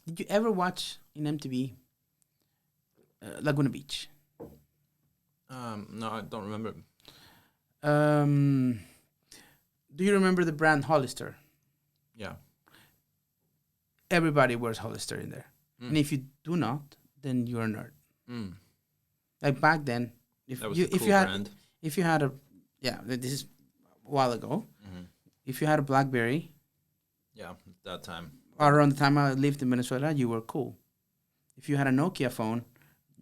Did you ever watch in MTV Laguna Beach? No, I don't remember. Do you remember the brand Hollister? Yeah. Everybody wears Hollister in there. And if you do not, then you're a nerd. Mm. Like back then, That was the cool brand. if you had a this is a while ago. Mm-hmm. If you had a BlackBerry, Yeah, that time. around the time I lived in Venezuela, you were cool. If you had a Nokia phone,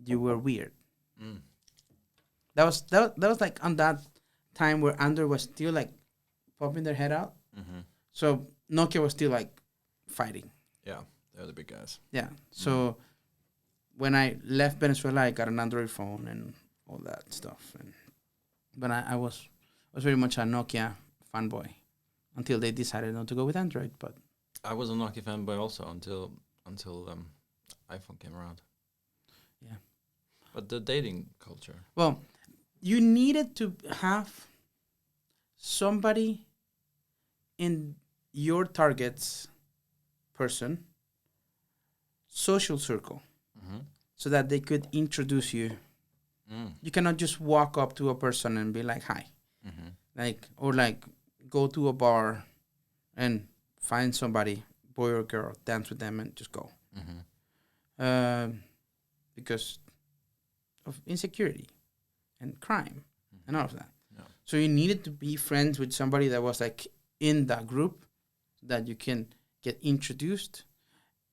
you were weird. Mm. That was like on that time where Android was still like popping their head out. Mm-hmm. So Nokia was still like fighting. Yeah, they're the big guys. Yeah. So when I left Venezuela, I got an Android phone and all that stuff. But I was very much a Nokia fanboy until they decided not to go with Android. But I was a Nokia fanboy also until iPhone came around. yeah. But the dating culture. Well, you needed to have somebody in your target's person social circle so that they could introduce you. You cannot just walk up to a person and be like, hi. Or go to a bar and find somebody, boy or girl, dance with them and just go. Because of insecurity and crime and all of that. Yeah. So you needed to be friends with somebody that was like in that group that you can get introduced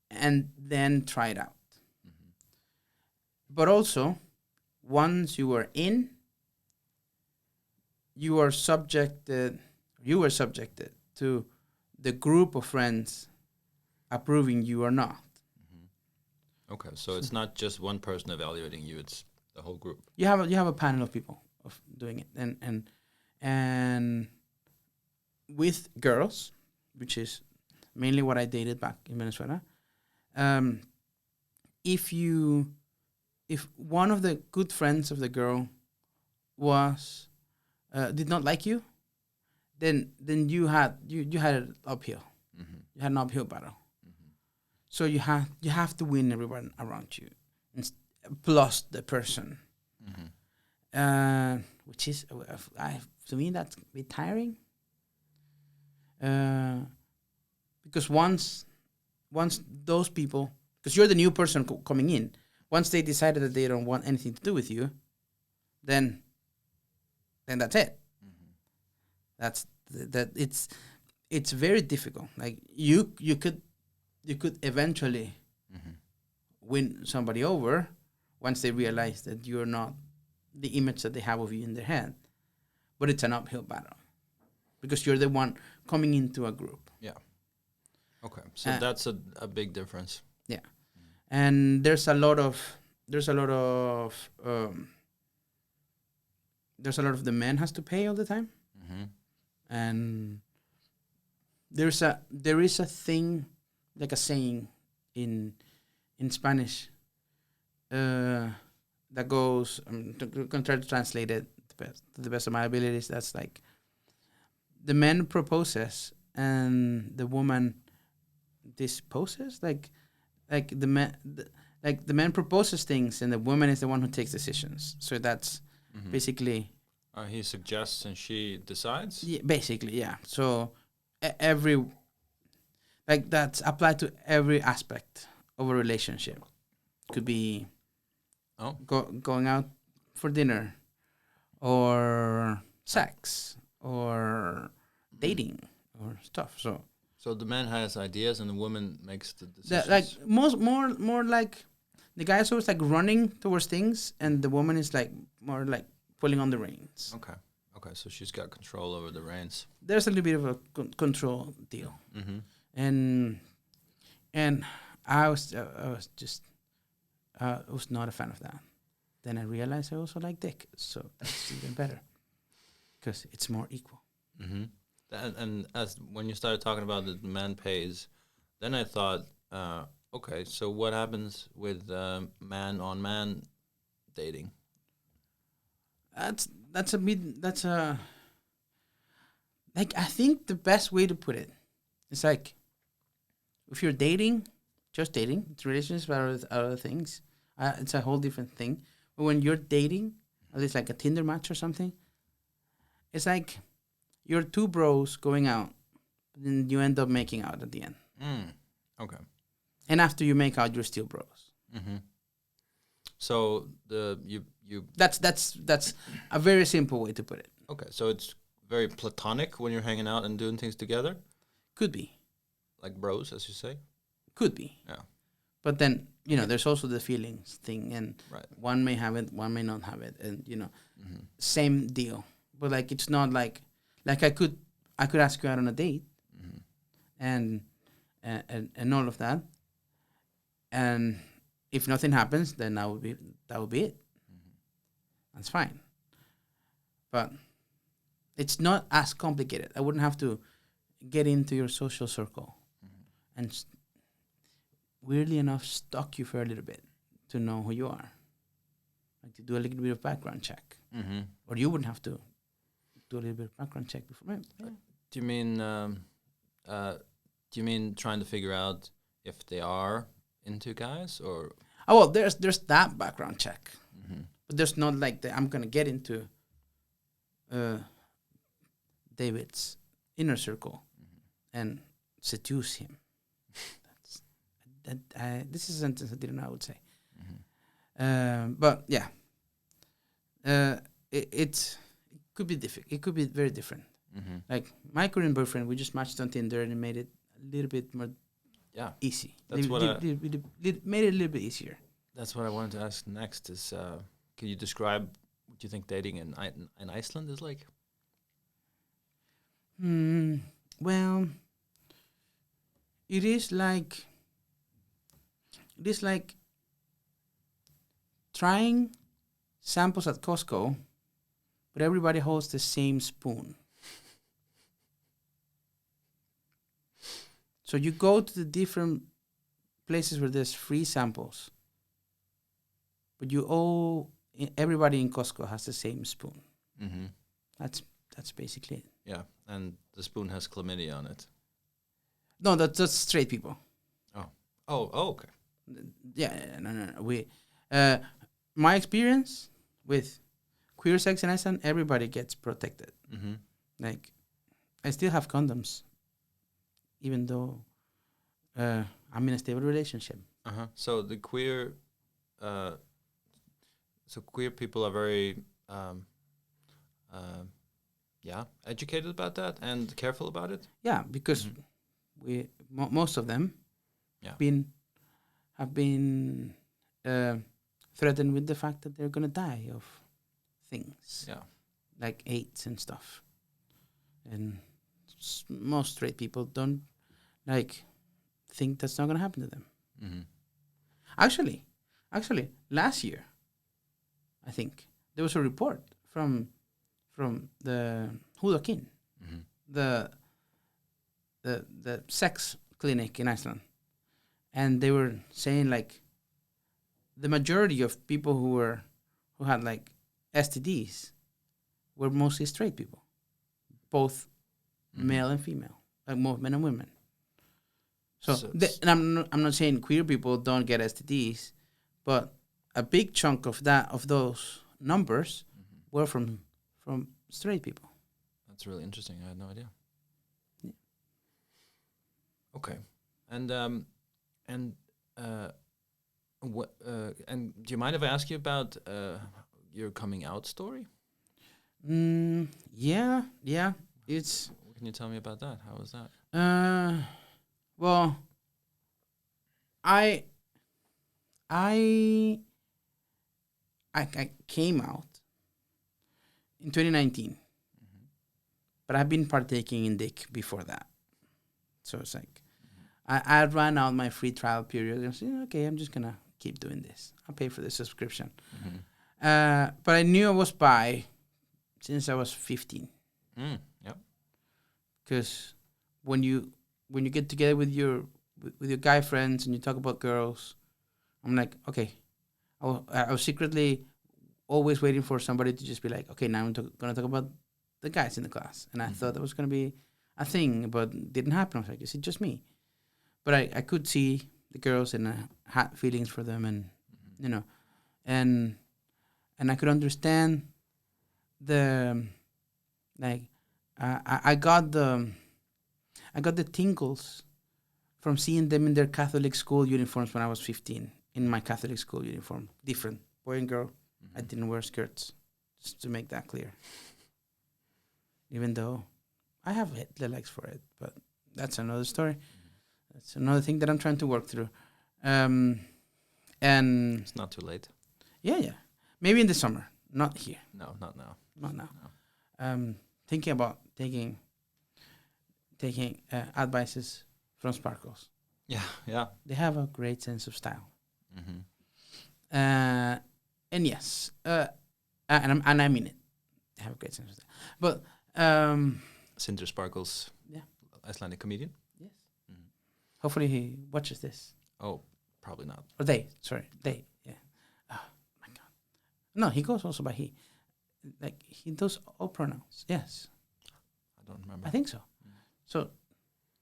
and then try it out. But also, once you were in, you were subjected to the group of friends approving you or not. Okay, so it's not just one person evaluating you; it's the whole group. You have a panel of people of doing it, and with girls, which is mainly what I dated back in Venezuela. If one of the good friends of the girl was did not like you, then you had it uphill. You had an uphill battle. So you have to win everyone around you, plus the person. which is to me that's a bit tiring. Because once those people, because you're the new person coming in, once they decided that they don't want anything to do with you, then that's it. That's that. It's very difficult. Like you could eventually win somebody over once they realize that you're not the image that they have of you in their head, but it's an uphill battle because you're the one coming into a group. Yeah. Okay. So that's a big difference. Yeah. And there's a lot of the man has to pay all the time. And there is a thing, like a saying in Spanish that goes, I'm gonna try to translate it to the best of my abilities. That's like the man proposes and the woman disposes. Like the man the man proposes things and the woman is the one who takes decisions. So that's basically. He suggests and she decides? Yeah, basically, yeah. So every, like that's applied to every aspect of a relationship. Could be going out for dinner or sex or dating or stuff. So the man has ideas and the woman makes the decisions? like more like the guy is always like running towards things and the woman is like more like pulling on the reins. Okay. So she's got control over the reins. There's a little bit of a control deal, and I was not a fan of that. Then I realized I also like dick, so that's even better because it's more equal. And as when you started talking about the man pays, then I thought, okay, so what happens with man on man dating? That's like I think the best way to put it is like if you're dating, just dating, it's relationships are other things. It's a whole different thing. But when you're dating, at least like a Tinder match or something, it's like you're two bros going out, then you end up making out at the end. Okay. And after you make out, you're still bros. So you. That's a very simple way to put it. Okay, so it's very platonic when you're hanging out and doing things together? Could be. Like bros, as you say? Could be. Yeah. But then, there's also the feelings thing, and one may have it, one may not have it, and, same deal. But, like, it's not like I could ask you out on a date, and all of that, and if nothing happens, then that would be it. That's fine. But it's not as complicated. I wouldn't have to get into your social circle and weirdly enough stalk you for a little bit to know who you are. Like to do a little bit of background check. Or you wouldn't have to do a little bit of background check before. Do you mean trying to figure out if they are into guys or? Oh well, there's that background check. But there's not like I'm going to get into David's inner circle and seduce him. This is a sentence I didn't know I would say. But yeah, it could be different. It could be very different. Like my current boyfriend, we just matched on Tinder and it made it a little bit more easy. That's made it a little bit easier. That's what I wanted to ask next is... can you describe what you think dating in Iceland is like? Well, it is like trying samples at Costco, but everybody holds the same spoon. So you go to the different places where there's free samples, but everybody in Costco has the same spoon. That's basically it. Yeah, and the spoon has chlamydia on it. No, that's straight people. Oh, okay. Yeah, no. My experience with queer sex in Iceland, everybody gets protected. Mm-hmm. Like, I still have condoms, even though I'm in a stable relationship. Uh-huh. So the queer, queer people are very, educated about that and careful about it. Yeah, because most of them Yeah. have been threatened with the fact that they're gonna die of things. Yeah. Like AIDS and stuff. And most straight people don't like think that's not gonna happen to them. Mm-hmm. Actually, last year, I think there was a report from the Hudakin, Mm-hmm. the sex clinic in Iceland, and they were saying like the majority of people who had like STDs were mostly straight people, both male and female, like both men and women. So and I'm not saying queer people don't get STDs, but a big chunk of those numbers were from straight people. That's really interesting. I had no idea. Yeah. Okay, and do you mind if I ask you about your coming out story? Yeah. It's. What can you tell me about that? How was that? Well, I came out in 2019, but I've been partaking in dick before that. So it's like I ran out my free trial period and said, okay, I'm just gonna keep doing this. I'll pay for the subscription. But I knew I was bi since I was 15. Yep. Because when you get together with your guy friends and you talk about girls, I'm like, okay. I was secretly always waiting for somebody to just be like, okay, now I'm gonna talk about the guys in the class, and I thought that was gonna be a thing, but it didn't happen. I was like, is it just me? But I could see the girls and I had feelings for them, and and I could understand the I got the tingles from seeing them in their Catholic school uniforms when I was 15. In my Catholic school uniform, different boy and girl. I didn't wear skirts, just to make that clear. Even though I have the legs for it, but that's another story. That's another thing that I'm trying to work through. And it's not too late. Yeah. Maybe in the summer, not here. No, not now. Not now. No. Thinking about taking advices from Sparkles. Yeah. They have a great sense of style. Mm-hmm. And yes, and I mean it. They have a great sense of style. But Cinder Sparkles, yeah, Icelandic comedian. Yes. Mm-hmm. Hopefully he watches this. Oh, probably not. Or they. Yeah. Oh my God. No, he goes also by he. Like he does all pronouns. Yes. I don't remember. I think so. So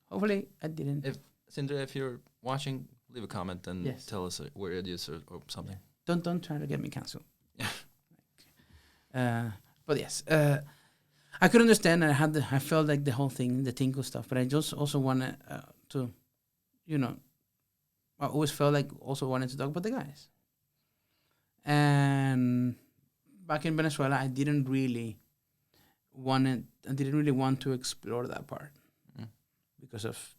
hopefully I didn't. If Cinder, if you're watching, leave a comment and tell us where it is or something. Yeah. Don't try to get me cancelled. But yes, I could understand. I felt like the whole thing, the tingle stuff. But I just also wanted to, I always felt like also wanted to talk about the guys. And back in Venezuela, I didn't really want to explore that part because of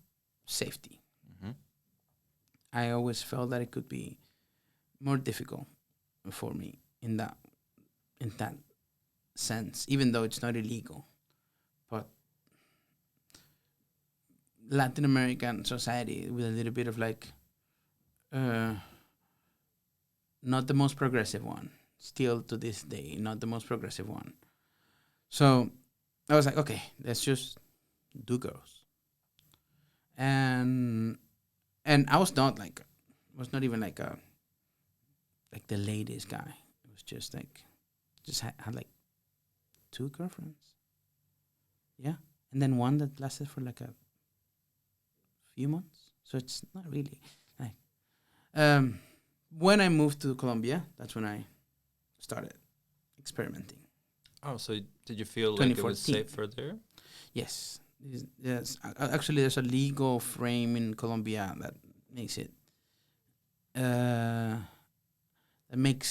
safety. Mm-hmm. I always felt that it could be more difficult for me in that sense, even though it's not illegal. But Latin American society with a little bit of like not the most progressive one, still to this day, not the most progressive one. So I was like, okay, let's just do girls. And I was not even like the latest guy. It was just like, had like 2 girlfriends. Yeah. And then one that lasted for like a few months. So it's not really like, when I moved to Colombia, that's when I started experimenting. Oh, so did you feel like it was 2014. safer there? Yes. Yes. Actually, there's a legal frame in Colombia that makes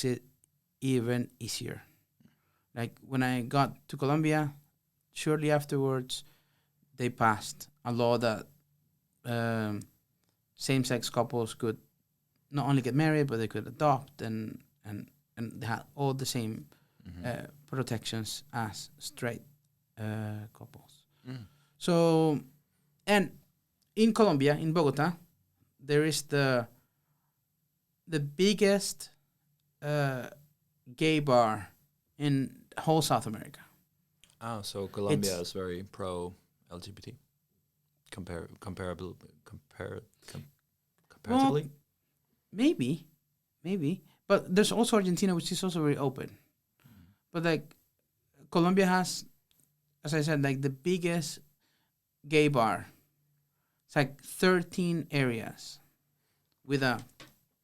it even easier. Like when I got to Colombia, shortly afterwards, they passed a law that same-sex couples could not only get married, but they could adopt and they had all the same protections as straight couples. So, and in Colombia, in Bogota, there is the biggest gay bar in whole South America. Oh, so Colombia is very pro LGBT, comparatively. Well, maybe, but there's also Argentina, which is also very open. But like Colombia has, as I said, like the biggest gay bar. It's like 13 areas with a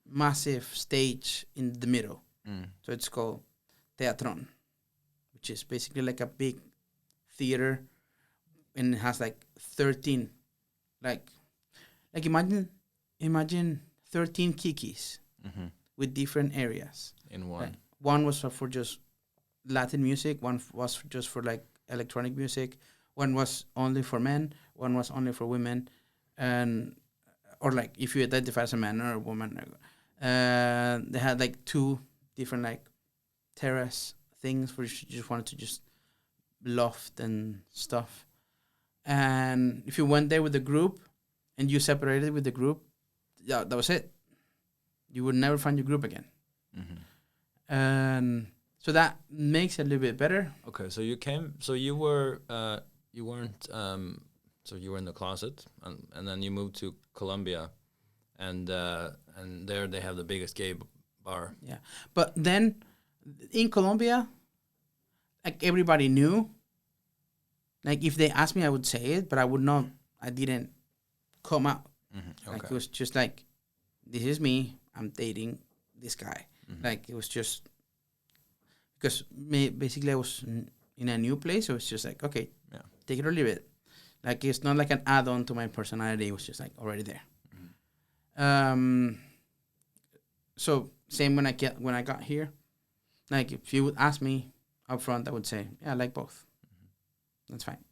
massive stage in the middle. So it's called Teatron, which is basically like a big theater, and it has like 13, like imagine 13 kikis with different areas in one. Like, one was for just Latin music, one was just for like electronic music, one was only for men, one was only for women, and or like if you identify as a man or a woman. They had like 2 different like terrace things where you just wanted to just loft and stuff. And if you went there with the group and you separated with the group, yeah, that was it. You would never find your group again. And so that makes it a little bit better. Okay, so you came, so you were, you weren't, so you were in the closet, and then you moved to Colombia, and there they have the biggest gay bar. Yeah, but then in Colombia, like everybody knew. Like if they asked me, I would say it, but I would not. I didn't come out. Okay. Like it was just like, this is me. I'm dating this guy. Like it was just because basically I was in a new place. So it was just like, okay, take it or leave it. Like it's not like an add-on to my personality. It was just like already there. So same when I got here. Like if you would ask me up front, I would say, yeah, I like both. That's fine.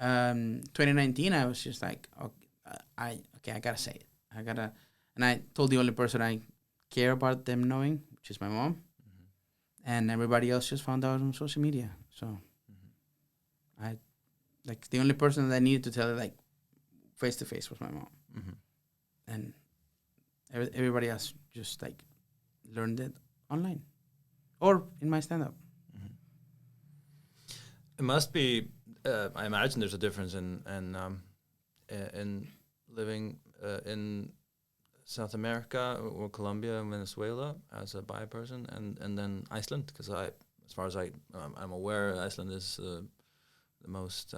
2019, I was just like, I gotta say it. And I told the only person I care about them knowing, which is my mom, and everybody else just found out on social media. So I, like, the only person that I needed to tell it like face to face was my mom, and everybody else just like learned it online or in my stand-up. It must be. I imagine there's a difference in living in South America or Colombia and Venezuela as a bi person, and then Iceland, because as far as I'm aware, Iceland is the most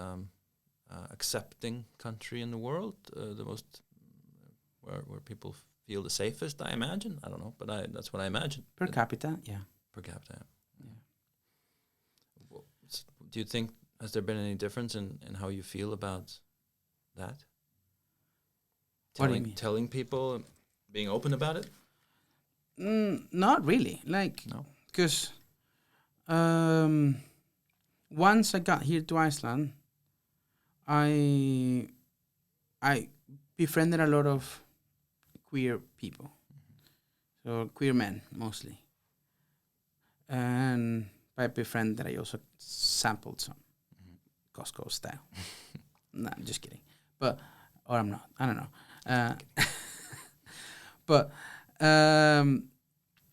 accepting country in the world, the most where people feel the safest. I imagine. I don't know, but that's what I imagine. Per capita, yeah. Per capita. Yeah. Do you think, has there been any difference in how you feel about that? What do you mean? Telling people, being open about it? Not really. Like, no, because once I got here to Iceland, I befriended a lot of queer people, so queer men mostly, and by befriended I also sampled some. Costco style. Nah, I'm just kidding. But, or I'm not. I don't know. But,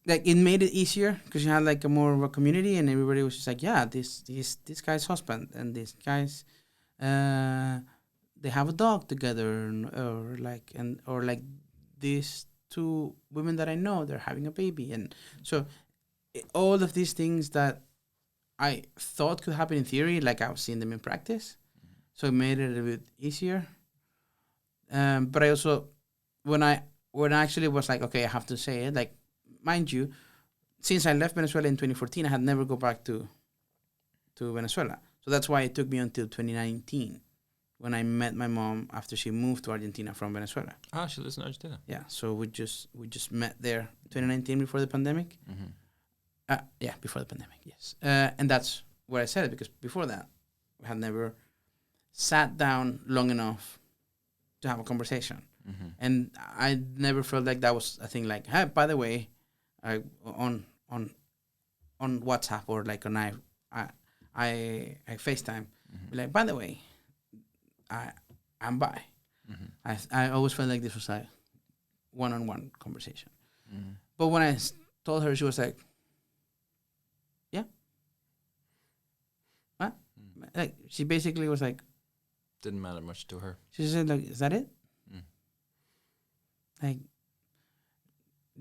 like, it made it easier because you had, like, a more of a community and everybody was just like, yeah, this guy's husband and this guy's, they have a dog together or like these 2 women that I know, they're having a baby. And so all of these things that I thought could happen in theory, like I've seen them in practice. So it made it a bit easier. But I also, when I actually was like, okay, I have to say it, like, mind you, since I left Venezuela in 2014, I had never go back to to Venezuela. So that's why it took me until 2019 when I met my mom after she moved to Argentina from Venezuela. Ah, she lives in Argentina. Yeah, so we just met there 2019 before the pandemic. Yeah, before the pandemic, yes. And that's where I said it, because before that, we had never sat down long enough to have a conversation. And I never felt like that was a thing like, hey, by the way, on WhatsApp or like on I FaceTime, be like, by the way, I'm bi. I always felt like this was like one-on-one conversation. But when I told her, she was like, yeah. What? Like, she basically was like, didn't matter much to her. She said, like, is that it? Like,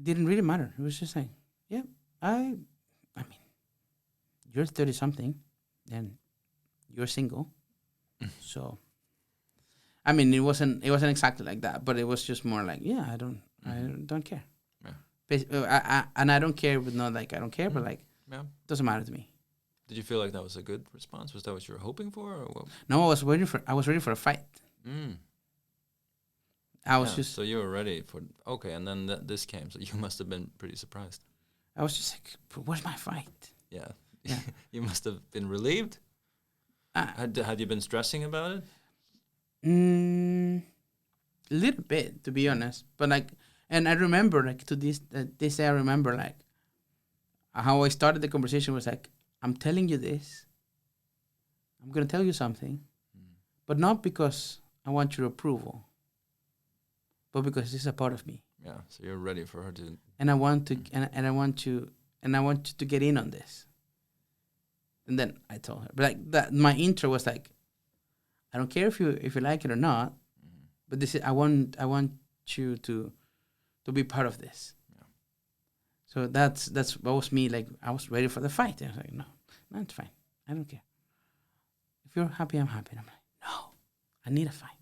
didn't really matter. It was just like, yeah, I mean, you're 30-something, and you're single. So, I mean, it wasn't exactly like that, but it was just more like, yeah, I don't care. Yeah. And I don't care, but not like I don't care, but like, doesn't matter to me. Did you feel like that was a good response? Was that what you were hoping for, or what? No, I was ready for a fight. I was just. So you were ready for and then this came. So you must have been pretty surprised. I was just like, "Where's my fight?" Yeah. You must have been relieved. Had you been stressing about it? A little bit, to be honest. But like, and I remember like to this day, I remember like how I started the conversation was like, "I'm telling you this. I'm gonna tell you something, but not because I want your approval, but because this is a part of me." Yeah. So you're ready for her to. And I want to, and I want you to get in on this. And then I told her, but like that, my intro was like, I don't care if you like it or not, but this is I want you to be part of this. Yeah. So that was me. Like, I was ready for the fight. I was like, no, it's fine. I don't care. If you're happy, I'm happy. And I'm like, no, I need a fight.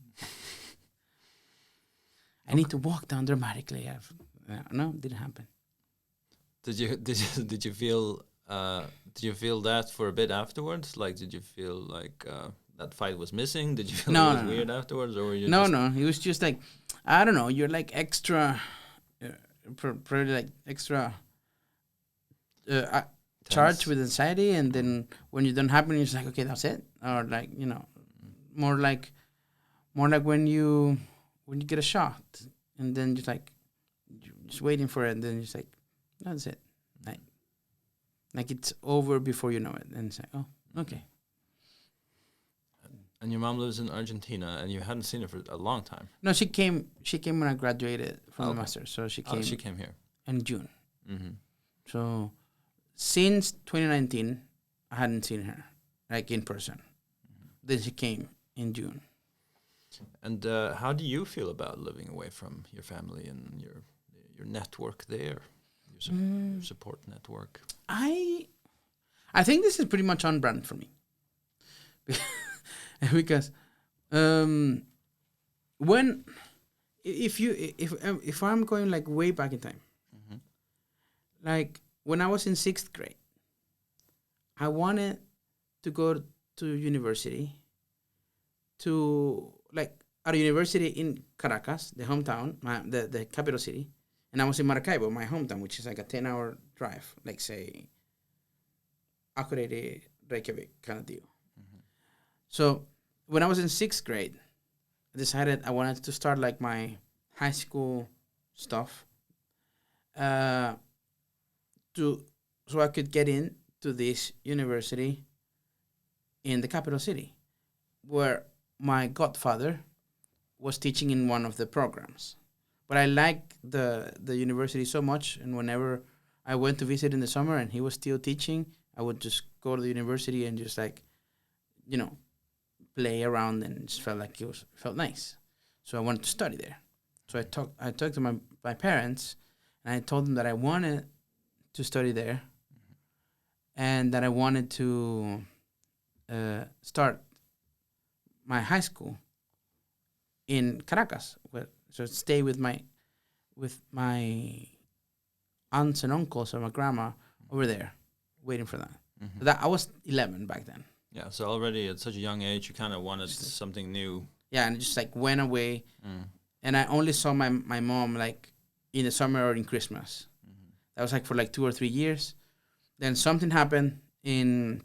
I need to walk down dramatically. No, it didn't happen. Did you feel that for a bit afterwards? Like, did you feel like that fight was missing? Did you feel it was weird afterwards, or were you? No. It was just like, I don't know. You're like extra, probably like extra charged with anxiety, and then when you don't happen, it's like, okay, that's it, or like, more like when you get a shot, and then just like you're just waiting for it, and then it's like, that's it, like it's over before you know it, and it's like, oh, okay. And your mom lives in Argentina, and you hadn't seen her for a long time. No, she came when I graduated from the master's, so she came. She came here in June. So since 2019, I hadn't seen her like in person. Then she came in June. And how do you feel about living away from your family and your network there, your support network? I think this is pretty much on brand for me, because if I'm going like way back in time, like when I was in 6th grade, I wanted to go to university, at a university in Caracas, the hometown, the capital city, and I was in Maracaibo, my hometown, which is like a 10-hour drive, like say, Akureyri, Reykjavik kind of deal. So when I was in 6th grade, I decided I wanted to start like my high school stuff, so I could get into this university in the capital city, where my godfather was teaching in one of the programs. But I liked the university so much, and whenever I went to visit in the summer and he was still teaching, I would just go to the university and just like, play around, and just felt like felt nice. So I wanted to study there. So I talked to my parents, and I told them that I wanted to study there, and that I wanted to start my high school in Caracas. So stay with my aunts and uncles or my grandma over there, waiting for that. Mhm. That I was 11 back then. Yeah. So already at such a young age, you kind of wanted Just like- something new. Yeah, and just like went away, Mm. and I only saw my mom like in the summer or in Christmas. Mhm. That was like for like 2 or 3 years. Then something happened in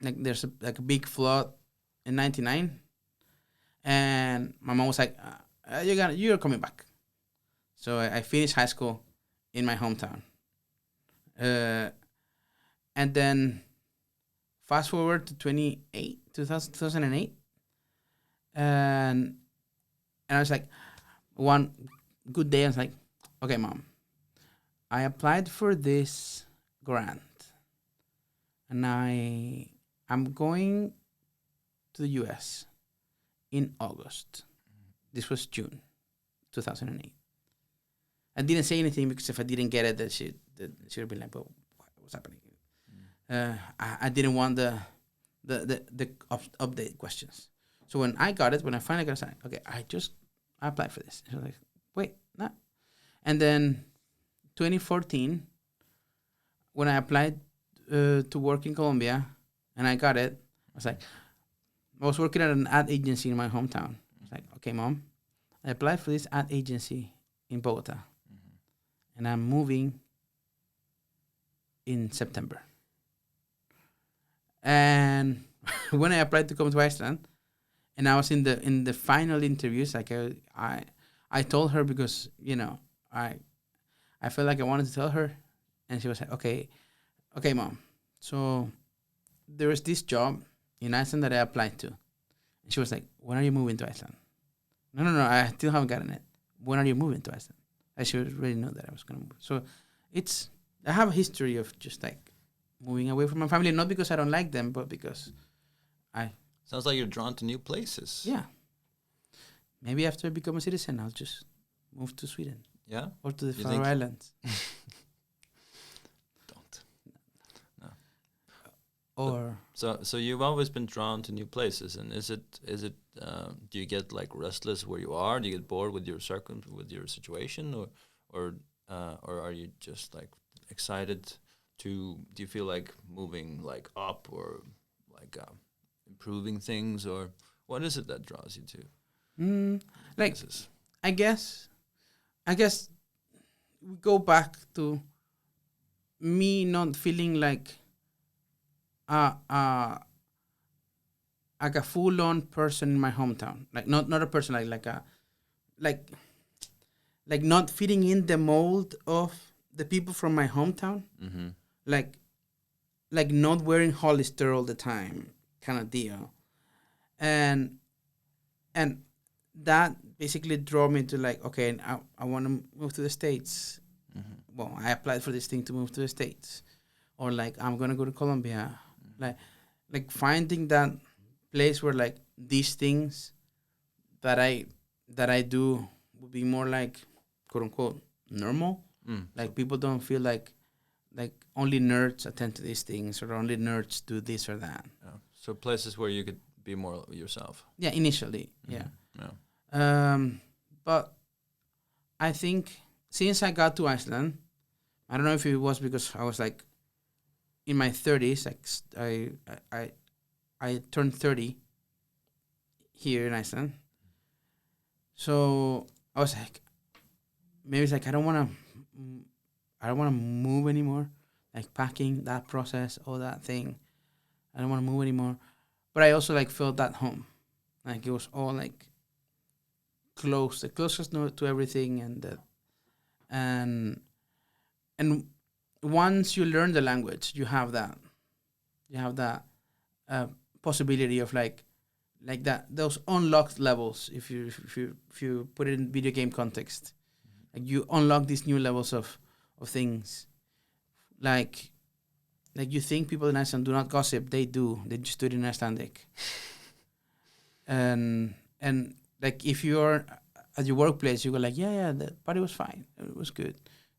like there's like a big flood in '99, and my mom was like, you're coming back." So I finished high school in my hometown, and then fast forward to 2008, and I was like, one good day I was like, "Okay, mom, I applied for this grant, and I'm going to the U.S. in August." This was June 2008. I didn't say anything because if I didn't get it, that she would be like, "Well, what's happening?" I didn't want the update questions. So when I got it, when I finally got it, okay, I applied for this. She was like, "Wait, no." And then 2014, when I applied to work in Colombia, and I got it, I was working at an ad agency in my hometown. I was like, "Okay, mom, I applied for this ad agency in Bogota, and I'm moving in September." And when I applied to come to Iceland, and I was in the final interviews, like I told her because I felt like I wanted to tell her, and she was like, okay, mom. So there was this job in Iceland that I applied to. And she was like, "When are you moving to Iceland?" No, I still haven't gotten it. "When are you moving to Iceland?" I should already know that I was gonna move. So I have a history of just like moving away from my family, not because I don't like them, but because I Sounds like you're drawn to new places. yeah. Maybe after I become a citizen, I'll just move to Sweden Yeah. or to the You Faroe think- Islands. Don't. No. Or So you've always been drawn to new places, and is it do you get like restless where you are? Do you get bored with with your situation, or are you just like excited to? Do you feel like moving like up or like improving things, or what is it that draws you to like places? I guess we go back to me not feeling uh uh like a full on person in my hometown. Like not a person like like not fitting in the mold of the people from my hometown. Mm-hmm. Like not wearing Hollister all the time kind of deal. And and that basically drove me to like, okay, I want to move to the States. Mm-hmm. Well, I applied for this thing to move to the States, or like I'm gonna go to Colombia, like finding that place where like these things that I do would be more like quote unquote normal. Like people don't feel like only nerds attend to these things or only nerds do this or that. Yeah. So places where you could be more yourself. Yeah, initially, yeah. Yeah. But I think since I got to Iceland, I don't know if it was because I was like in my 30s. Like I turned 30 here in Iceland, so I was like, maybe it's like I don't want to move anymore. Like packing, that process, all that thing, I don't want to move anymore. But I also like felt at home, like it was all like close, the closest to everything, and and once you learn the language, you have that uh, possibility of like that those unlocked levels. If you put it in video game context, like you unlock these new levels of things. Like you think people in Iceland do not gossip, they do. They just do it in Icelandic. And like if you're at your workplace, you go like, yeah, the party was fine, it was good.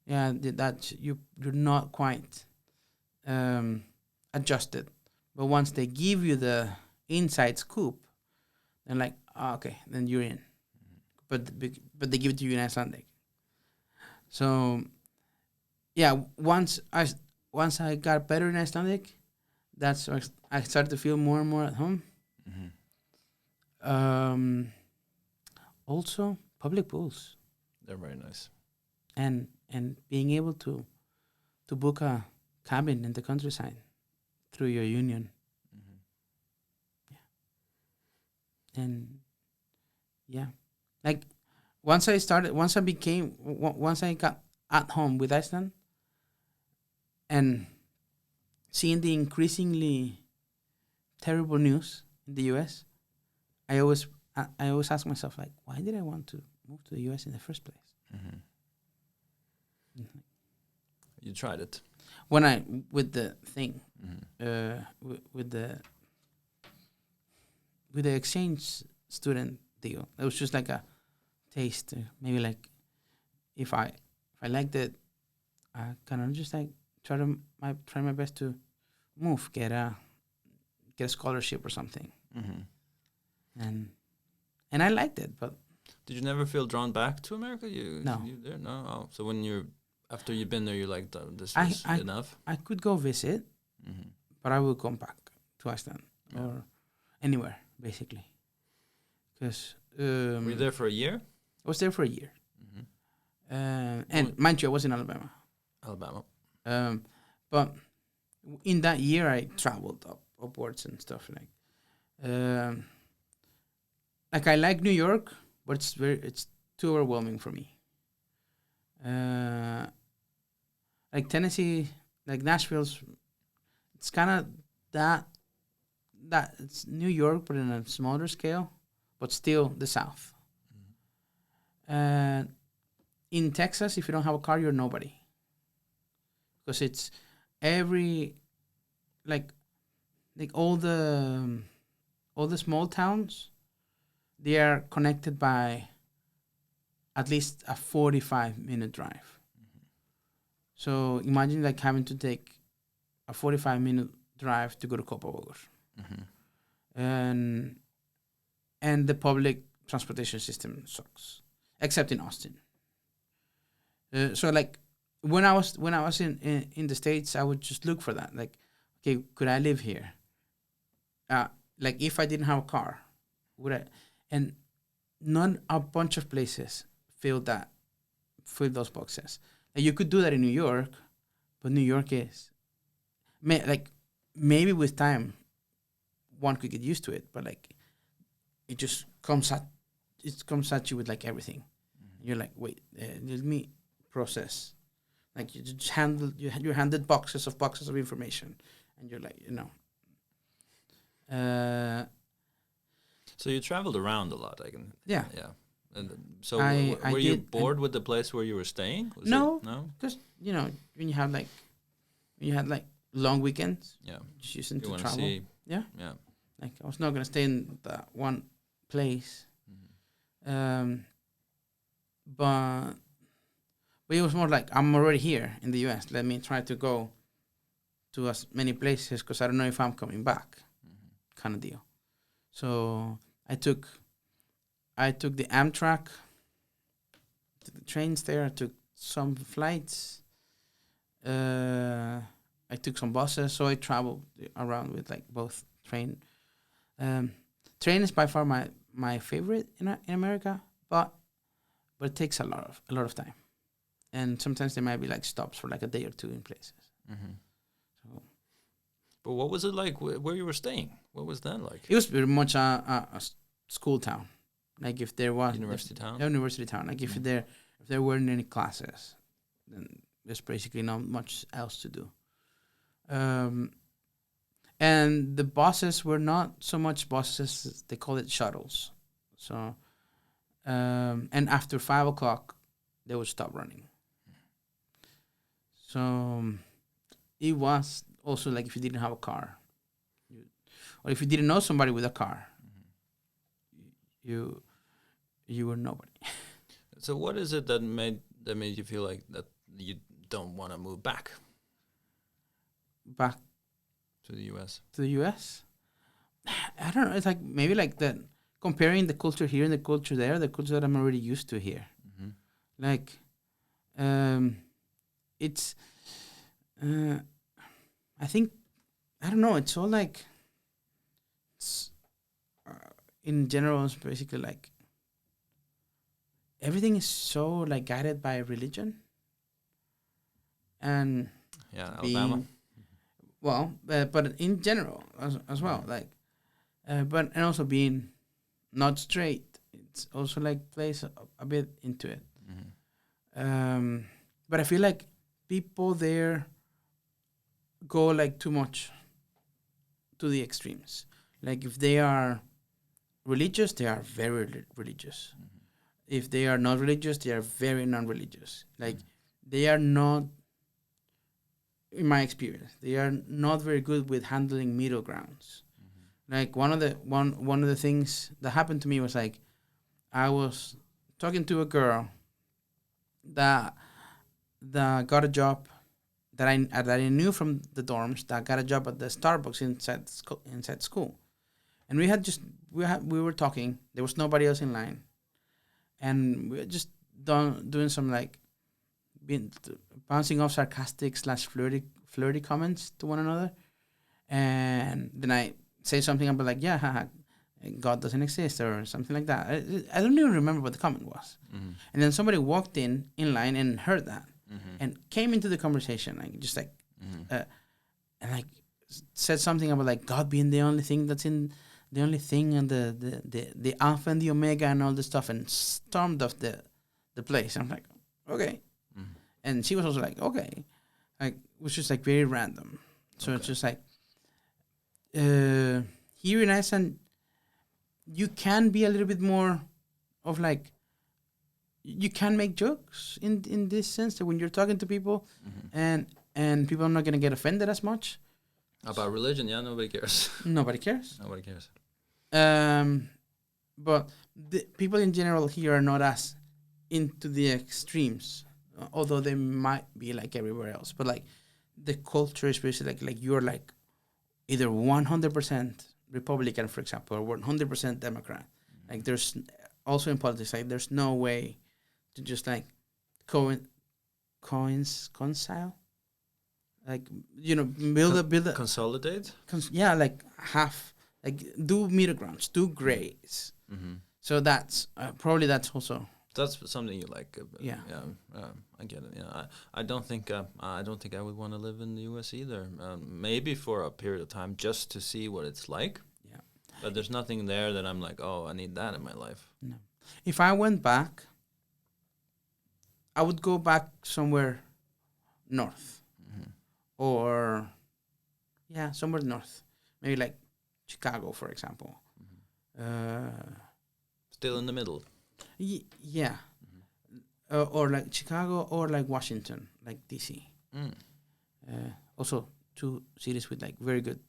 Yeah, that you're not quite adjusted, but once they give you the inside scoop, then like, okay, then you're in. But they give it to you in Icelandic. So yeah, once I got better in Icelandic, that's where I started to feel more and more at home. Also, public pools They're very nice. and being able to book a cabin in the countryside through your union. And yeah, like once I got at home with Iceland and seeing the increasingly terrible news in the US, I always ask myself, like, why did I want to move to the US in the first place? You tried it. When I with the thing, with the exchange student deal, it was just like a taste. Maybe like if I liked it, I kind of just like try my best to move, get a scholarship or something, and I liked it. But did you never feel drawn back to America? No. You there? No. Oh, so after you've been there, you're like, this was enough. I could go visit, but I will come back to Iceland or anywhere basically, because were you there for a year? I was there for a year, and mind you, I was in Alabama. But in that year, I traveled upwards and stuff like I like New York, but it's too overwhelming for me. Like Tennessee, like Nashville's, it's kind of that it's New York, but in a smaller scale, but still the South. And in Texas, if you don't have a car, you're nobody. Because it's like all the small towns, they are connected by at least a 45-minute drive. So imagine like having to take a 45-minute drive to go to Copacabana. And the public transportation system sucks, except in Austin. So like when I was in the States, I would just look for that. Like, okay, could I live here? Like if I didn't have a car, would I? And not a bunch of places fill those boxes. Like you could do that in New York, but New York is maybe with time one could get used to it, but like it just comes at you with like everything. You're like, wait, let me process. Like you just you're handed boxes of information, and you're like, So you traveled around a lot, I can. Yeah. And so I were you did, bored with the place where you were staying? No. No. Because when you had like long weekends, just using You to want to travel. see. Yeah. Yeah. Like I was not gonna stay in that one place, but it was more like I'm already here in the U.S. Let me try to go to as many places because I don't know if I'm coming back, kind of deal. So I took the Amtrak, took the trains there. I took some flights. I took some buses. So I traveled around with like both train. Train is by far my favorite in America, but it takes a lot of time, and sometimes there might be like stops for like a day or two in places. So, but what was it like where you were staying? What was that like? It was very much a school town. Like if there was University town. University town. Like if there weren't any classes, then there's basically not much else to do. And the buses were not so much buses; they call it shuttles. So, and after 5 o'clock, they would stop running. So, it was also like if you didn't have a car, or if you didn't know somebody with a car, you were nobody. So, what is it that made you feel like that you don't want to move back to the U.S.? To the U.S. I don't know. It's like maybe like that. Comparing the culture here and the culture there, the culture that I'm already used to here. Like, it's. I think I don't know. It's all like, it's, in general, it's basically like everything is so like guided by religion and Yeah, Alabama. being well, but in general as well, like, but and also being not straight, it's also like plays a bit into it. But I feel like people there go like too much to the extremes. Like if they are religious, they are very religious. If they are not religious, they are very non-religious. Like they are not, in my experience, they are not very good with handling middle grounds. Like one of the things that happened to me was like I was talking to a girl that got a job that I knew from the dorms, that got a job at the Starbucks inside school, and we were talking. There was nobody else in line, and we were just doing some like bouncing off sarcastic / flirty comments to one another, and then I say something about like, yeah, haha, God doesn't exist or something like that. I don't even remember what the comment was. And then somebody walked in line and heard that and came into the conversation, like just like and like said something about like God being the only thing and the Alpha and the Omega and all this stuff, and stormed off the place. I'm like, okay. And she was also like, okay. Like, it was just like very random. So it's just like, here in Iceland, you can be a little bit more of like, you can make jokes in this sense that when you're talking to people and people are not going to get offended as much. About religion, yeah, nobody cares. Nobody cares. Nobody cares. But the people in general here are not as into the extremes, although they might be like everywhere else. But like the culture is basically like you're like either 100% Republican, for example, or 100% Democrat. Like there's also in politics, like there's no way to just like reconcile, like, you know, build a consolidate. Like half, like do middle grounds, do grays. So that's probably that's also. That's something you like. Yeah. I get it. Yeah, I don't think I would want to live in the U.S. either. Maybe for a period of time, just to see what it's like. Yeah. But there's nothing there that I'm like, oh, I need that in my life. No. If I went back, I would go back somewhere north, or somewhere north, maybe like Chicago, for example. Still in the middle. Yeah. Or like Chicago or like Washington, like DC. Also, two cities with like very good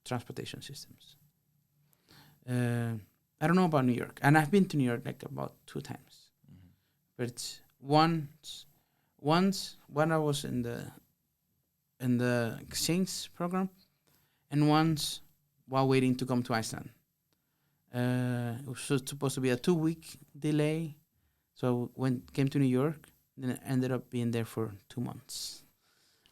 transportation systems. I don't know about New York, and I've been to New York like about 2 times. But it's once when I was in the exchange program, and once while waiting to come to Iceland. It was supposed to be a 2-week delay, so came to New York, then I ended up being there for 2 months,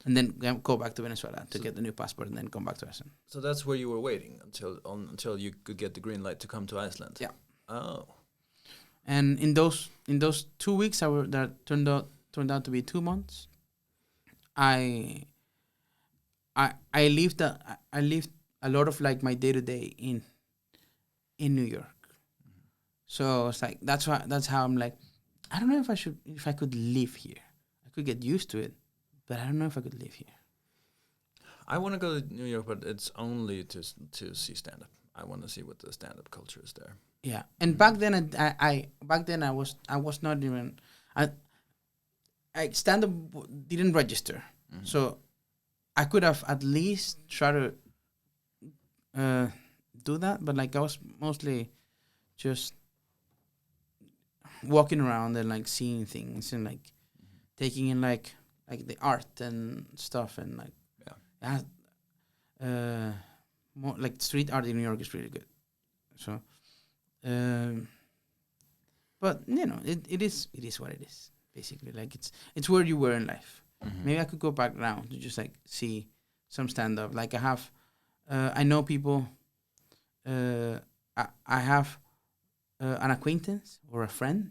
and then go back to Venezuela to get the new passport, and then come back to Iceland. So that's where you were waiting until you could get the green light to come to Iceland. Yeah. Oh. And in those 2 weeks that turned out to be 2 months, I lived a lot of like my day-to-day in New York. So it's like that's how I'm like, I don't know if I could live here. I could get used to it, but I don't know if I could live here. I want to go to New York, but it's only to see stand-up. I want to see what the stand-up culture is there. Yeah, and back then I was not even I stand-up didn't register, so I could have at least tried to do that, but like I was mostly just walking around and like seeing things and like taking in like the art and stuff, and like more like street art in New York is really good. So but you know, it is what it is, basically. Like it's where you were in life. Maybe I could go back now to just like see some stand up. Like I have I know people. I have an acquaintance or a friend,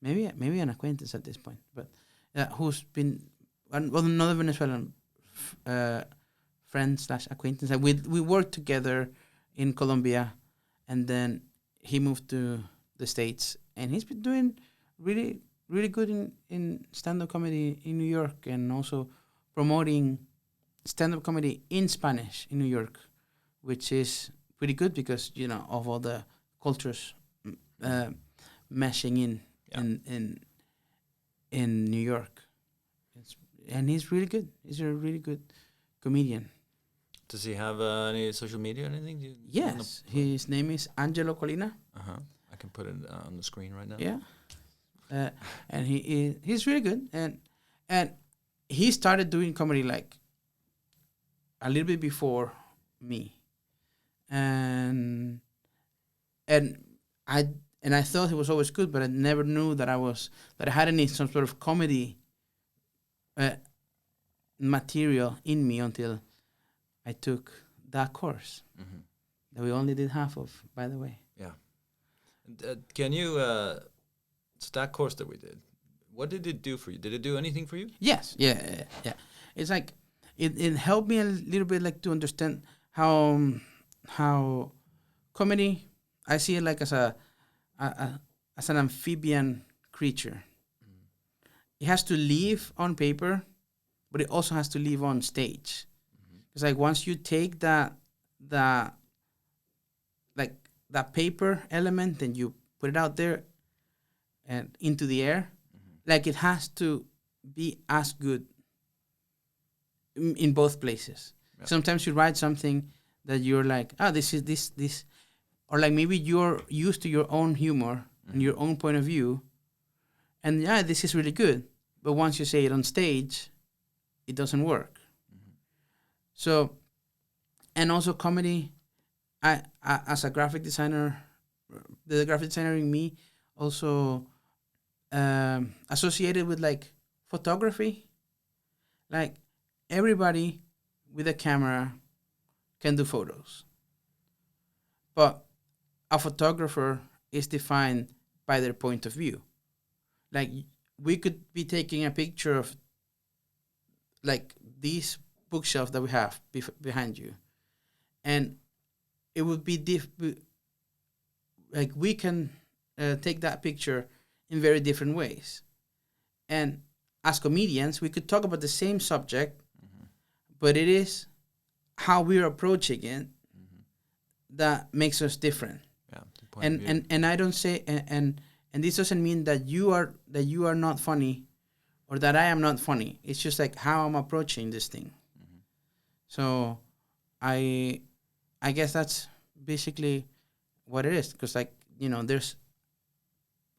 maybe an acquaintance at this point, but who's been another Venezuelan friend slash acquaintance. We worked together in Colombia, and then he moved to the States, and he's been doing really really good in stand up comedy in New York, and also promoting stand up comedy in Spanish in New York, which is pretty good because of all the cultures uh, meshing in New York. And he's really good. He's a really good comedian. Does he have any social media or anything? Yes, his name is Angelo Colina. I can put it on the screen right now. Yeah, and he's really good, and he started doing comedy like a little bit before me, and I thought he was always good, but I never knew that I had some sort of comedy material in me until I took that course that we only did half of, by the way. Yeah. Can you so that course that we did, what did it do for you? Did it do anything for you? Yes. Yeah. It's like it helped me a little bit, like, to understand how comedy, I see it like as as an amphibian creature. It has to live on paper, but it also has to live on stage. It's like once you take that paper element and you put it out there and into the air, like it has to be as good in both places. Yeah. Sometimes you write something that you're like, this is this, or like maybe you're used to your own humor and your own point of view, and this is really good. But once you say it on stage, it doesn't work. So, and also comedy, I as a graphic designer, the graphic designer in me also associated with like photography. Like everybody with a camera can do photos, but a photographer is defined by their point of view. Like we could be taking a picture of like these bookshelf that we have behind you, and it would be like we can take that picture in very different ways. And as comedians, we could talk about the same subject, but it is how we're approaching it that makes us different. Yeah, and I don't say and this doesn't mean that you are not funny or that I am not funny. It's just like how I'm approaching this thing. So I guess that's basically what it is, because like there's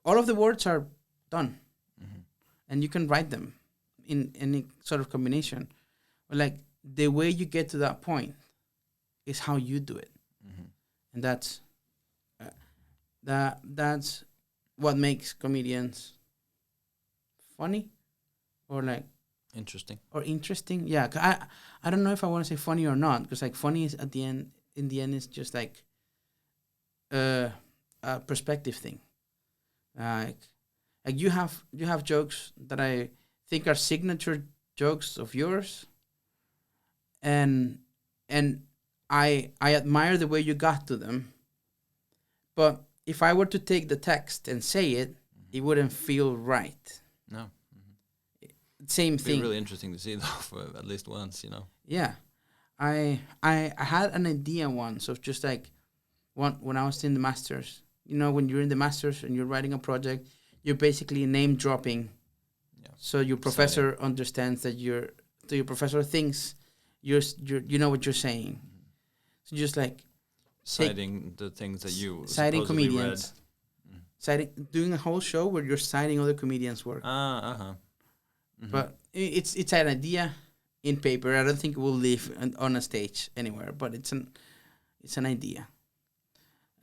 all of the words are done, and you can write them in any sort of combination, but like the way you get to that point is how you do it, and that's that's what makes comedians funny or like interesting. Yeah, I don't know if I want to say funny or not, because like funny is in the end is just like a perspective thing. Like you have jokes that I think are signature jokes of yours, and I admire the way you got to them. But if I were to take the text and say it, it wouldn't feel right. No. Same thing. It'd be really interesting to see though, for at least once, Yeah, I had an idea once of just like when I was in the masters. When you're in the masters and you're writing a project, you're basically name dropping. Yeah. So your professor understands that your professor thinks you know what you're saying. So just like citing the things that you citing supposedly comedians, doing a whole show where you're citing other comedians' work. But it's an idea in paper. I don't think it will live on a stage anywhere, but it's an idea.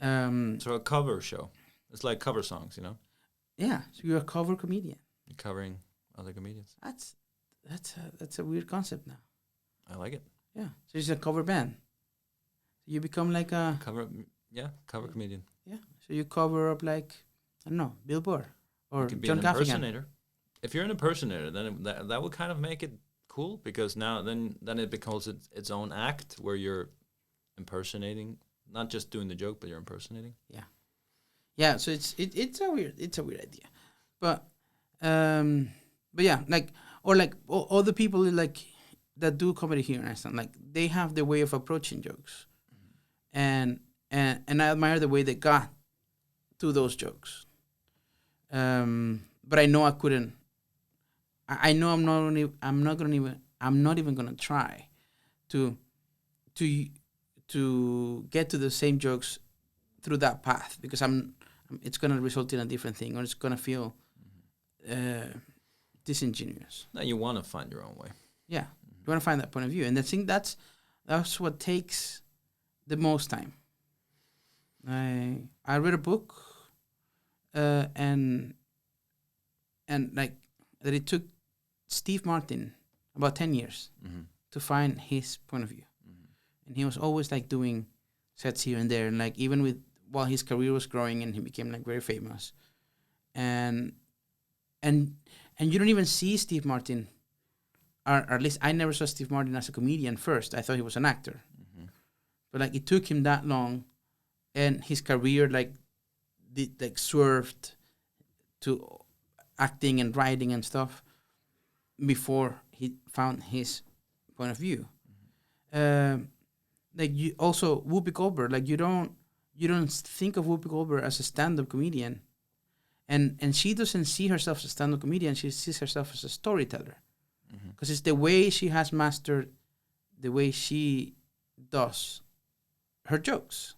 So a cover show. It's like cover songs, Yeah, so you're a cover comedian. You're covering other comedians. That's a weird concept now. I like it. Yeah, so it's a cover band. You become like a cover comedian. yeah. So you cover up like I don't know, Bill Burr You or could be John an Gaffigan. impersonator. If you're an impersonator, then that would kind of make it cool because now then it becomes its own act where you're impersonating, not just doing the joke, but you're impersonating. Yeah, yeah. So it's a weird idea, but yeah, like or like all the people like that do comedy here in Iceland, like they have their way of approaching jokes, and I admire the way they got to those jokes. But I know I couldn't. I know I'm not even gonna try to to to get to the same jokes through that path because it's gonna result in a different thing or it's gonna feel disingenuous. Now you want to find your own way. Yeah, you want to find that point of view, and I think that's what takes the most time. I read a book, and like that it took Steve Martin about 10 years to find his point of view, and he was always like doing sets here and there, and like even while his career was growing and he became like very famous, and you don't even see Steve Martin, or at least I never saw Steve Martin as a comedian first. I thought he was an actor, but like it took him that long, and his career like swerved to acting and writing and stuff before he found his point of view. Like you also Whoopi Goldberg, like you don't think of Whoopi Goldberg as a stand-up comedian, and she doesn't see herself as a stand-up comedian. She sees herself as a storyteller, because it's the way she has mastered the way she does her jokes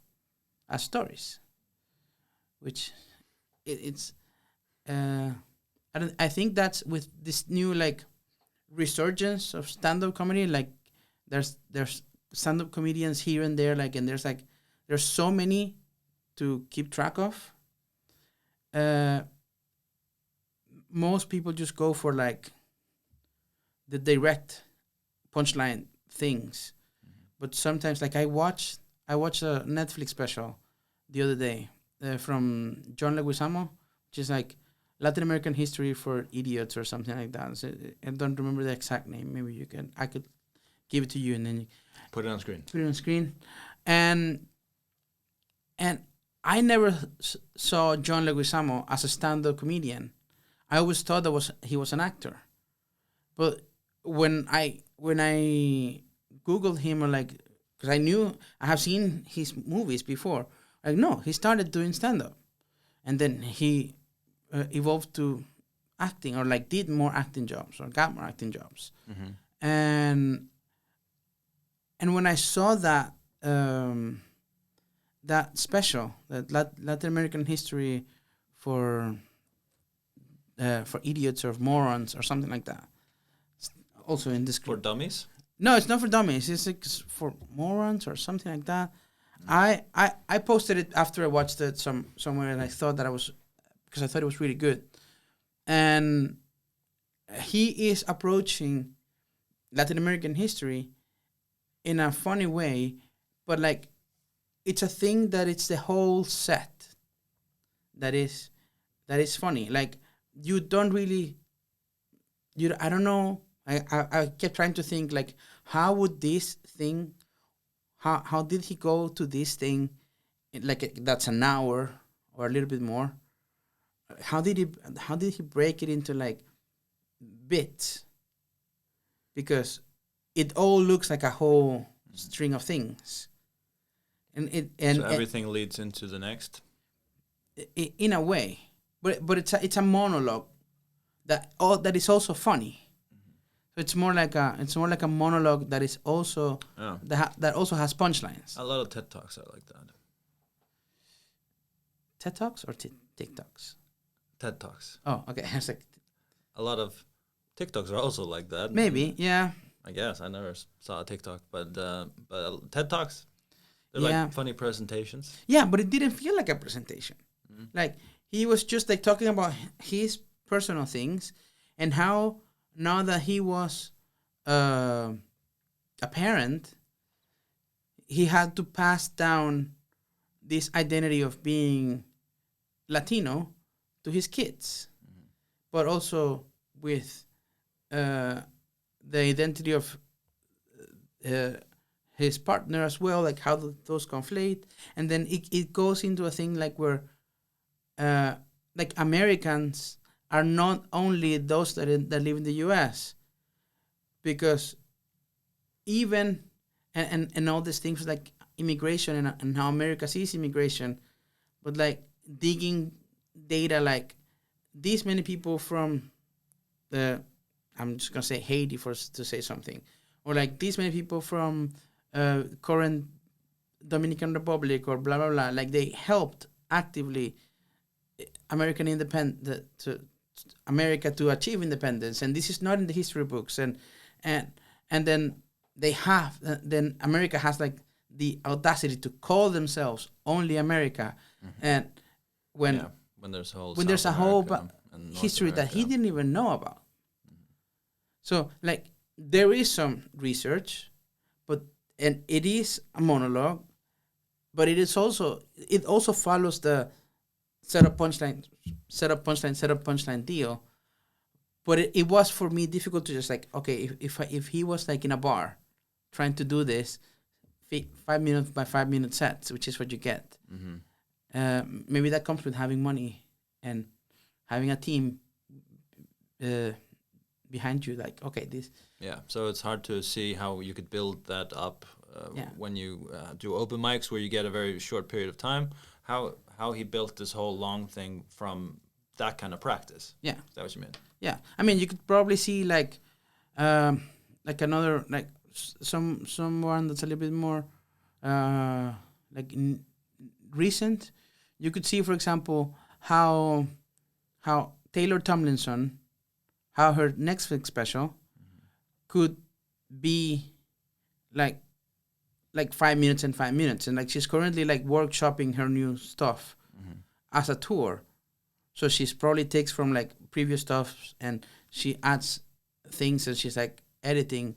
as stories, which it's I think that's with this new like resurgence of stand-up comedy. Like there's stand-up comedians here and there, like, and there's so many to keep track of. Most people just go for like the direct punchline things, but sometimes like I watched a Netflix special the other day from John Leguizamo, which is like Latin American history for idiots or something like that. So I don't remember the exact name. Maybe I could give it to you and then you put it on screen. Put it on screen, and I never saw John Leguizamo as a stand-up comedian. I always thought he was an actor, but when I Googled him, or like, because I have seen his movies before. Like, no, he started doing stand-up, and then he evolved to acting, or like did more acting jobs, or got more acting jobs. And when I saw that that special, that Latin American history for idiots or morons or something like that, it's also in this for dummies. No, it's not for dummies. It's like for morons or something like that. I posted it after I watched it somewhere, and I thought that because I thought it was really good. And he is approaching Latin American history in a funny way, but like it's a thing that it's the whole set that is funny. Like you don't really, I don't know. I kept trying to think like, how would this thing, how did he go to this thing, like that's an hour or a little bit more? How did he break it into like bits? Because it all looks like a whole string of things, and so everything leads into the next. In a way, but it's a monologue that is also funny. So it's more like a monologue that is also that also has punchlines. A lot of TED Talks are like that. TED Talks or TikToks? TED Talks. Oh, okay. I was like, a lot of TikToks are also like that. Maybe, yeah. I guess I never saw a TikTok, but TED Talks, they're like funny presentations. Yeah, but it didn't feel like a presentation. Like he was just like talking about his personal things and how now that he was a parent, he had to pass down this identity of being Latino to his kids, but also with the identity of his partner as well, like how those conflate. And then it goes into a thing like where like Americans are not only those that live in the US, because even and all these things like immigration and how America sees immigration, but like digging data like these many people from the, I'm just gonna say Haiti to say something, or like these many people from current Dominican Republic or blah blah blah, like they helped actively American independence to America to achieve independence, and this is not in the history books, and then they have then America has like the audacity to call themselves only America, and when there's a whole history that he didn't even know about. So like there is some research, and it is a monologue, but it also follows the set up punchline deal. But it was for me difficult to just like, okay, if he was like in a bar trying to do this 5 minute by 5 minute sets, which is what you get. Maybe that comes with having money and having a team behind you, like, okay, this. Yeah, so it's hard to see how you could build that up when you do open mics where you get a very short period of time. How he built this whole long thing from that kind of practice. Yeah. Is that what you mean? Yeah. I mean, you could probably see like another, like someone that's a little bit more recent. You could see, for example, how Taylor Tomlinson, how her Netflix special could be like 5 minutes and 5 minutes, and like she's currently like workshopping her new stuff as a tour. So she's probably takes from like previous stuff and she adds things, and she's like editing.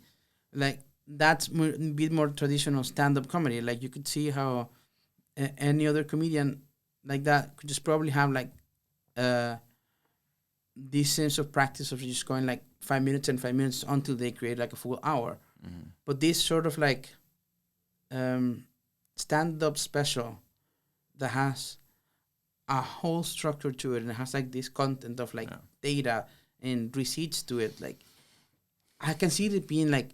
Like that's a bit more traditional stand-up comedy. Like you could see how any other comedian like that could just probably have like this sense of practice of just going like 5 minutes and 5 minutes until they create like a full hour. But this sort of like stand-up special that has a whole structure to it and it has like this content of like data and receipts to it, like I can see it being like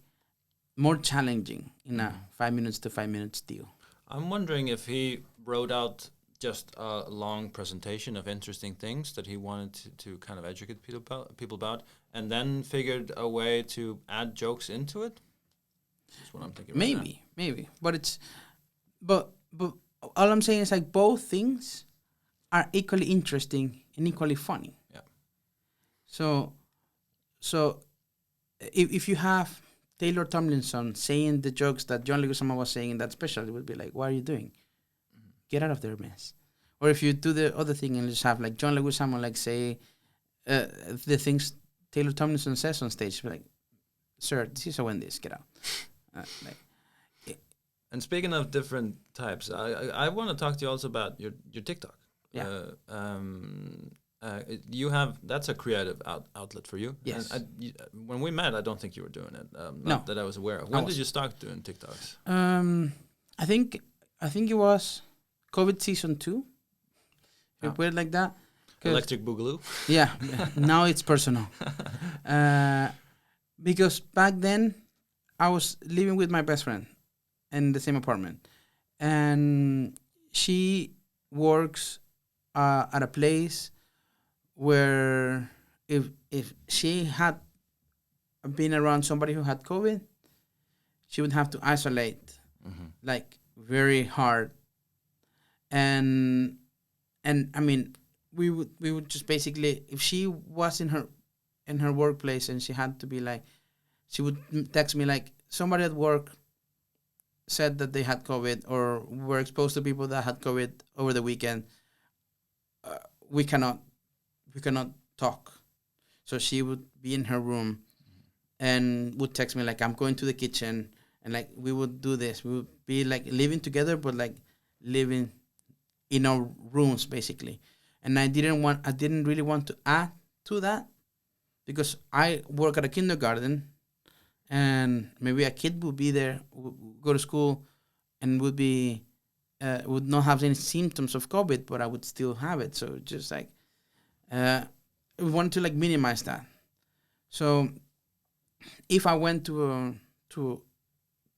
more challenging in a 5 minutes to 5 minutes deal. I'm wondering if he wrote out just a long presentation of interesting things that he wanted to kind of educate people about, and then figured a way to add jokes into it. That's what I'm thinking. Maybe, but all I'm saying is like both things are equally interesting and equally funny. Yeah. So if you have Taylor Tomlinson saying the jokes that John Leguizamo was saying in that special, it would be like, what are you doing? Get out of there, mess. Or if you do the other thing and just have like John Leguizamo like say the things Taylor Tomlinson says on stage, be like, sir, this is a Wendy's, get out. And speaking of different types, I want to talk to you also about your TikTok. Yeah. You have, that's a creative outlet for you. Yes. And when we met, I don't think you were doing it. No. That I was aware of. When did you start doing TikToks? I think it was COVID season 2. If you put it like that. Electric Boogaloo. Yeah. Now it's personal. Because back then I was living with my best friend in the same apartment, and she works at a place where if she had been around somebody who had COVID, she would have to isolate like very hard. And I mean, we would just basically, if she was in her workplace and she had to be like, she would text me like, somebody at work said that they had COVID or were exposed to people that had COVID over the weekend. We cannot talk. So she would be in her room and would text me like, I'm going to the kitchen and like we would do this. We would be like living together, but like living in our rooms basically. And I didn't really want to add to that because I work at a kindergarten, and maybe a kid would be there, would go to school, and would not have any symptoms of COVID, but I would still have it. So just like we wanted to like minimize that. So if I went to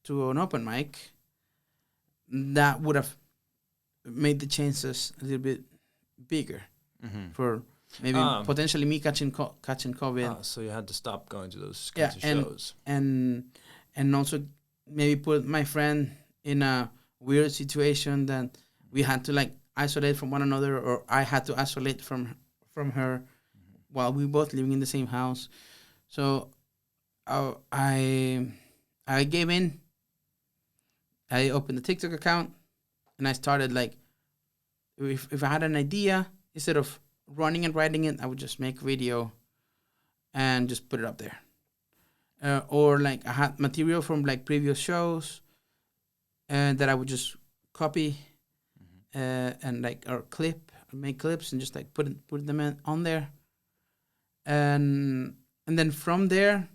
an open mic, that would have made the chances a little bit bigger for maybe potentially me catching COVID. So you had to stop going to those kinds of shows. And also maybe put my friend in a weird situation that we had to like isolate from one another, or I had to isolate from her while we both living in the same house. So I gave in. I opened the TikTok account, and I started like, if I had an idea, instead of running and writing it, I would just make a video and just put it up there. Or like I had material from like previous shows, and that I would just copy and like or make clips and just like put them on there. And then from there,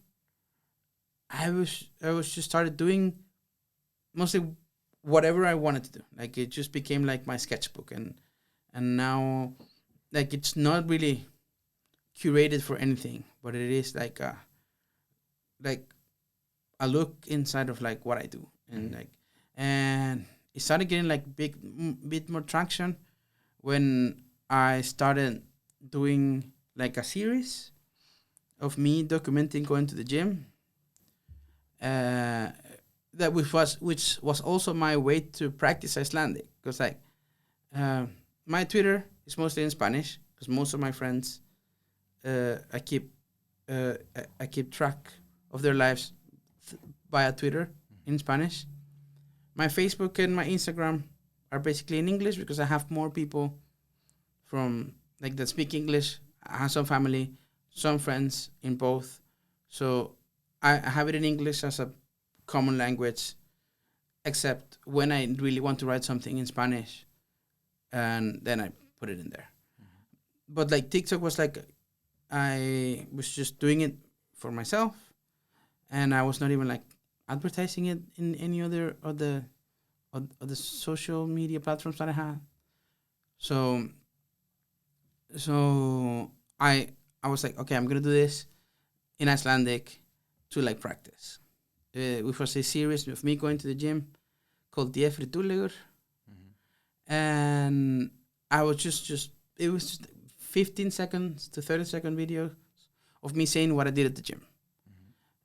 I was just started doing mostly whatever I wanted to do. Like it just became like my sketchbook, and now like it's not really curated for anything, but it is like a look inside of like what I do, and it started getting like bit more traction when I started doing like a series of me documenting going to the gym. That which was also my way to practice Icelandic, because like my Twitter is mostly in Spanish because most of my friends I keep track of their lives via Twitter in Spanish. My Facebook and my Instagram are basically in English because I have more people from like that speak English. I have some family, some friends in both, so I have it in English as a common language, except when I really want to write something in Spanish, and then I put it in there. But like TikTok was like, I was just doing it for myself, and I was not even like advertising it in any other of the social media platforms that I had. So I was like, okay, I'm gonna do this in Icelandic to like practice. Which was a series of me going to the gym called Die Fridulegur. And I was just it was just 15 seconds to 30-second videos of me saying what I did at the gym.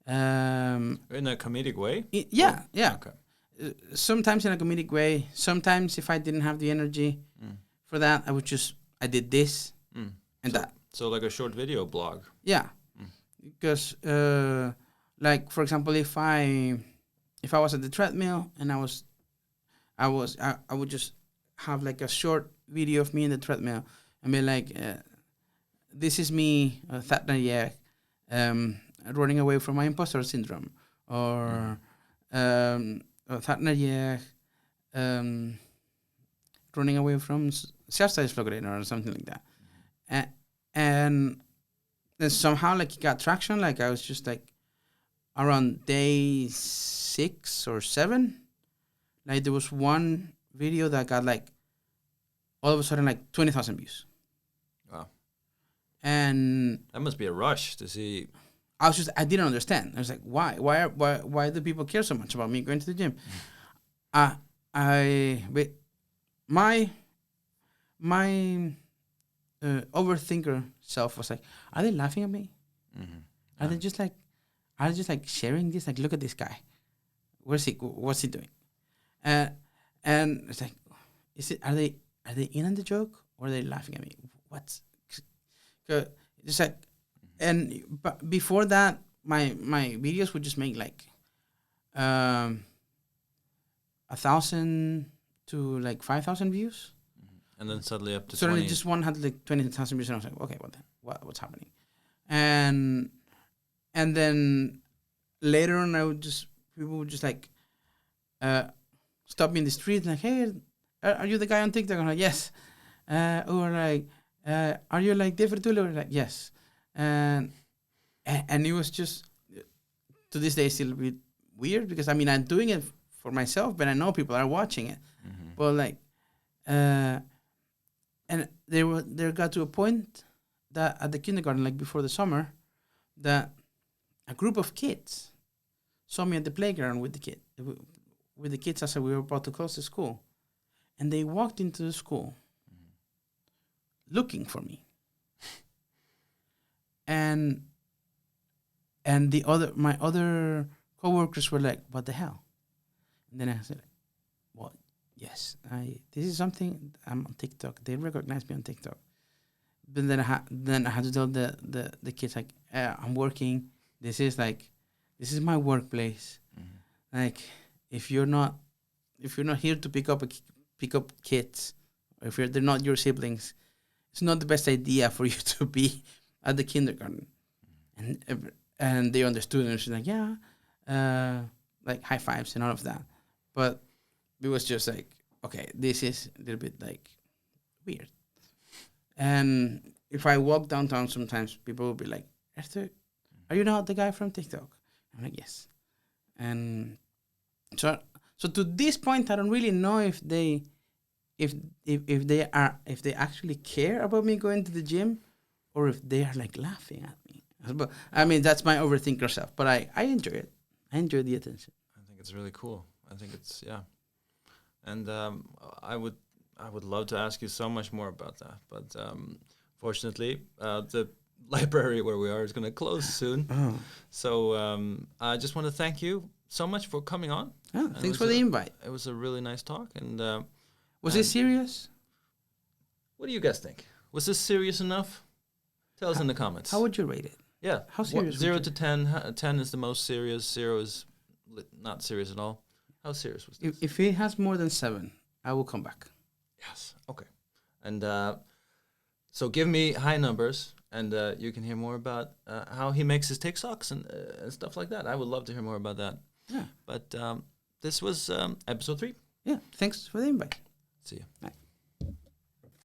In a comedic way? Yeah. Okay. Sometimes in a comedic way. Sometimes if I didn't have the energy for that, I did this and that. So like a short video blog. Yeah. Because like for example, if I was at the treadmill and I would just have like a short video of me in the treadmill and be like, this is me, running away from my imposter syndrome, or running away from sjálfstæðisflokkurinn or something like that. And then somehow like it got traction. Like I was just like around day 6 or 7, like there was one video that got like all of a sudden like 20,000 views. Wow. And that must be a rush to see. I didn't understand. I was like, why do people care so much about me going to the gym? My overthinker self was like, are they laughing at me? Are they just like sharing this? Like, look at this guy. What's he doing? And it's like, are they in on the joke, or are they laughing at me? What's it's like, but before that, my videos would just make like 1,000 to like 5,000 views, and then suddenly up to suddenly 20. just one had like 20,000 views, and I was like, okay, what's happening? And then later on, people would just like stop me in the street like, hey, are you the guy on TikTok? I'm like, yes. Or like, are you like David Tulu? Like, yes. And it was just, to this day, still a bit weird because I mean, I'm doing it for myself, but I know people are watching it. Mm-hmm. But like, and there got to a point that at the kindergarten, like before the summer, that a group of kids saw me at the playground with the kids as we were about to close the school, and they walked into the school looking for me, and my other coworkers were like, "What the hell?" And then I said, "What? Yes, this is something. I'm on TikTok. They recognize me on TikTok." But then I had to tell the kids like, "I'm working. This is my workplace. Mm-hmm. Like, if you're not here to pick up kids, or if they're not your siblings, it's not the best idea for you to be at the kindergarten." And they understood, and she's like, "Yeah," like high fives and all of that. But it was just like, okay, this is a little bit like weird. And if I walk downtown, sometimes people will be like, "Arthur, are you not the guy from TikTok?" I'm like, "Yes." And so to this point, I don't really know if they actually care about me going to the gym, or if they are like laughing at me. But I mean, that's my overthinker self. But I enjoy it. I enjoy the attention. I think it's really cool. I think it's and I would love to ask you so much more about that, but fortunately, the library where we are is going to close soon. Oh, So I just want to thank you so much for coming on. Thanks for the invite. It was a really nice talk. And was it serious? What do you guys think? Was this serious enough? Tell us in the comments. How would you rate it? Yeah. How serious? 0 to 10. 10 is the most serious. 0 is not serious at all. How serious was this? If it has more than 7, I will come back. Yes. Okay. And so give me high numbers, and you can hear more about how he makes his TikToks and stuff like that. I would love to hear more about that. Yeah. But this was episode 3. Yeah. Thanks for the invite. See you. Bye.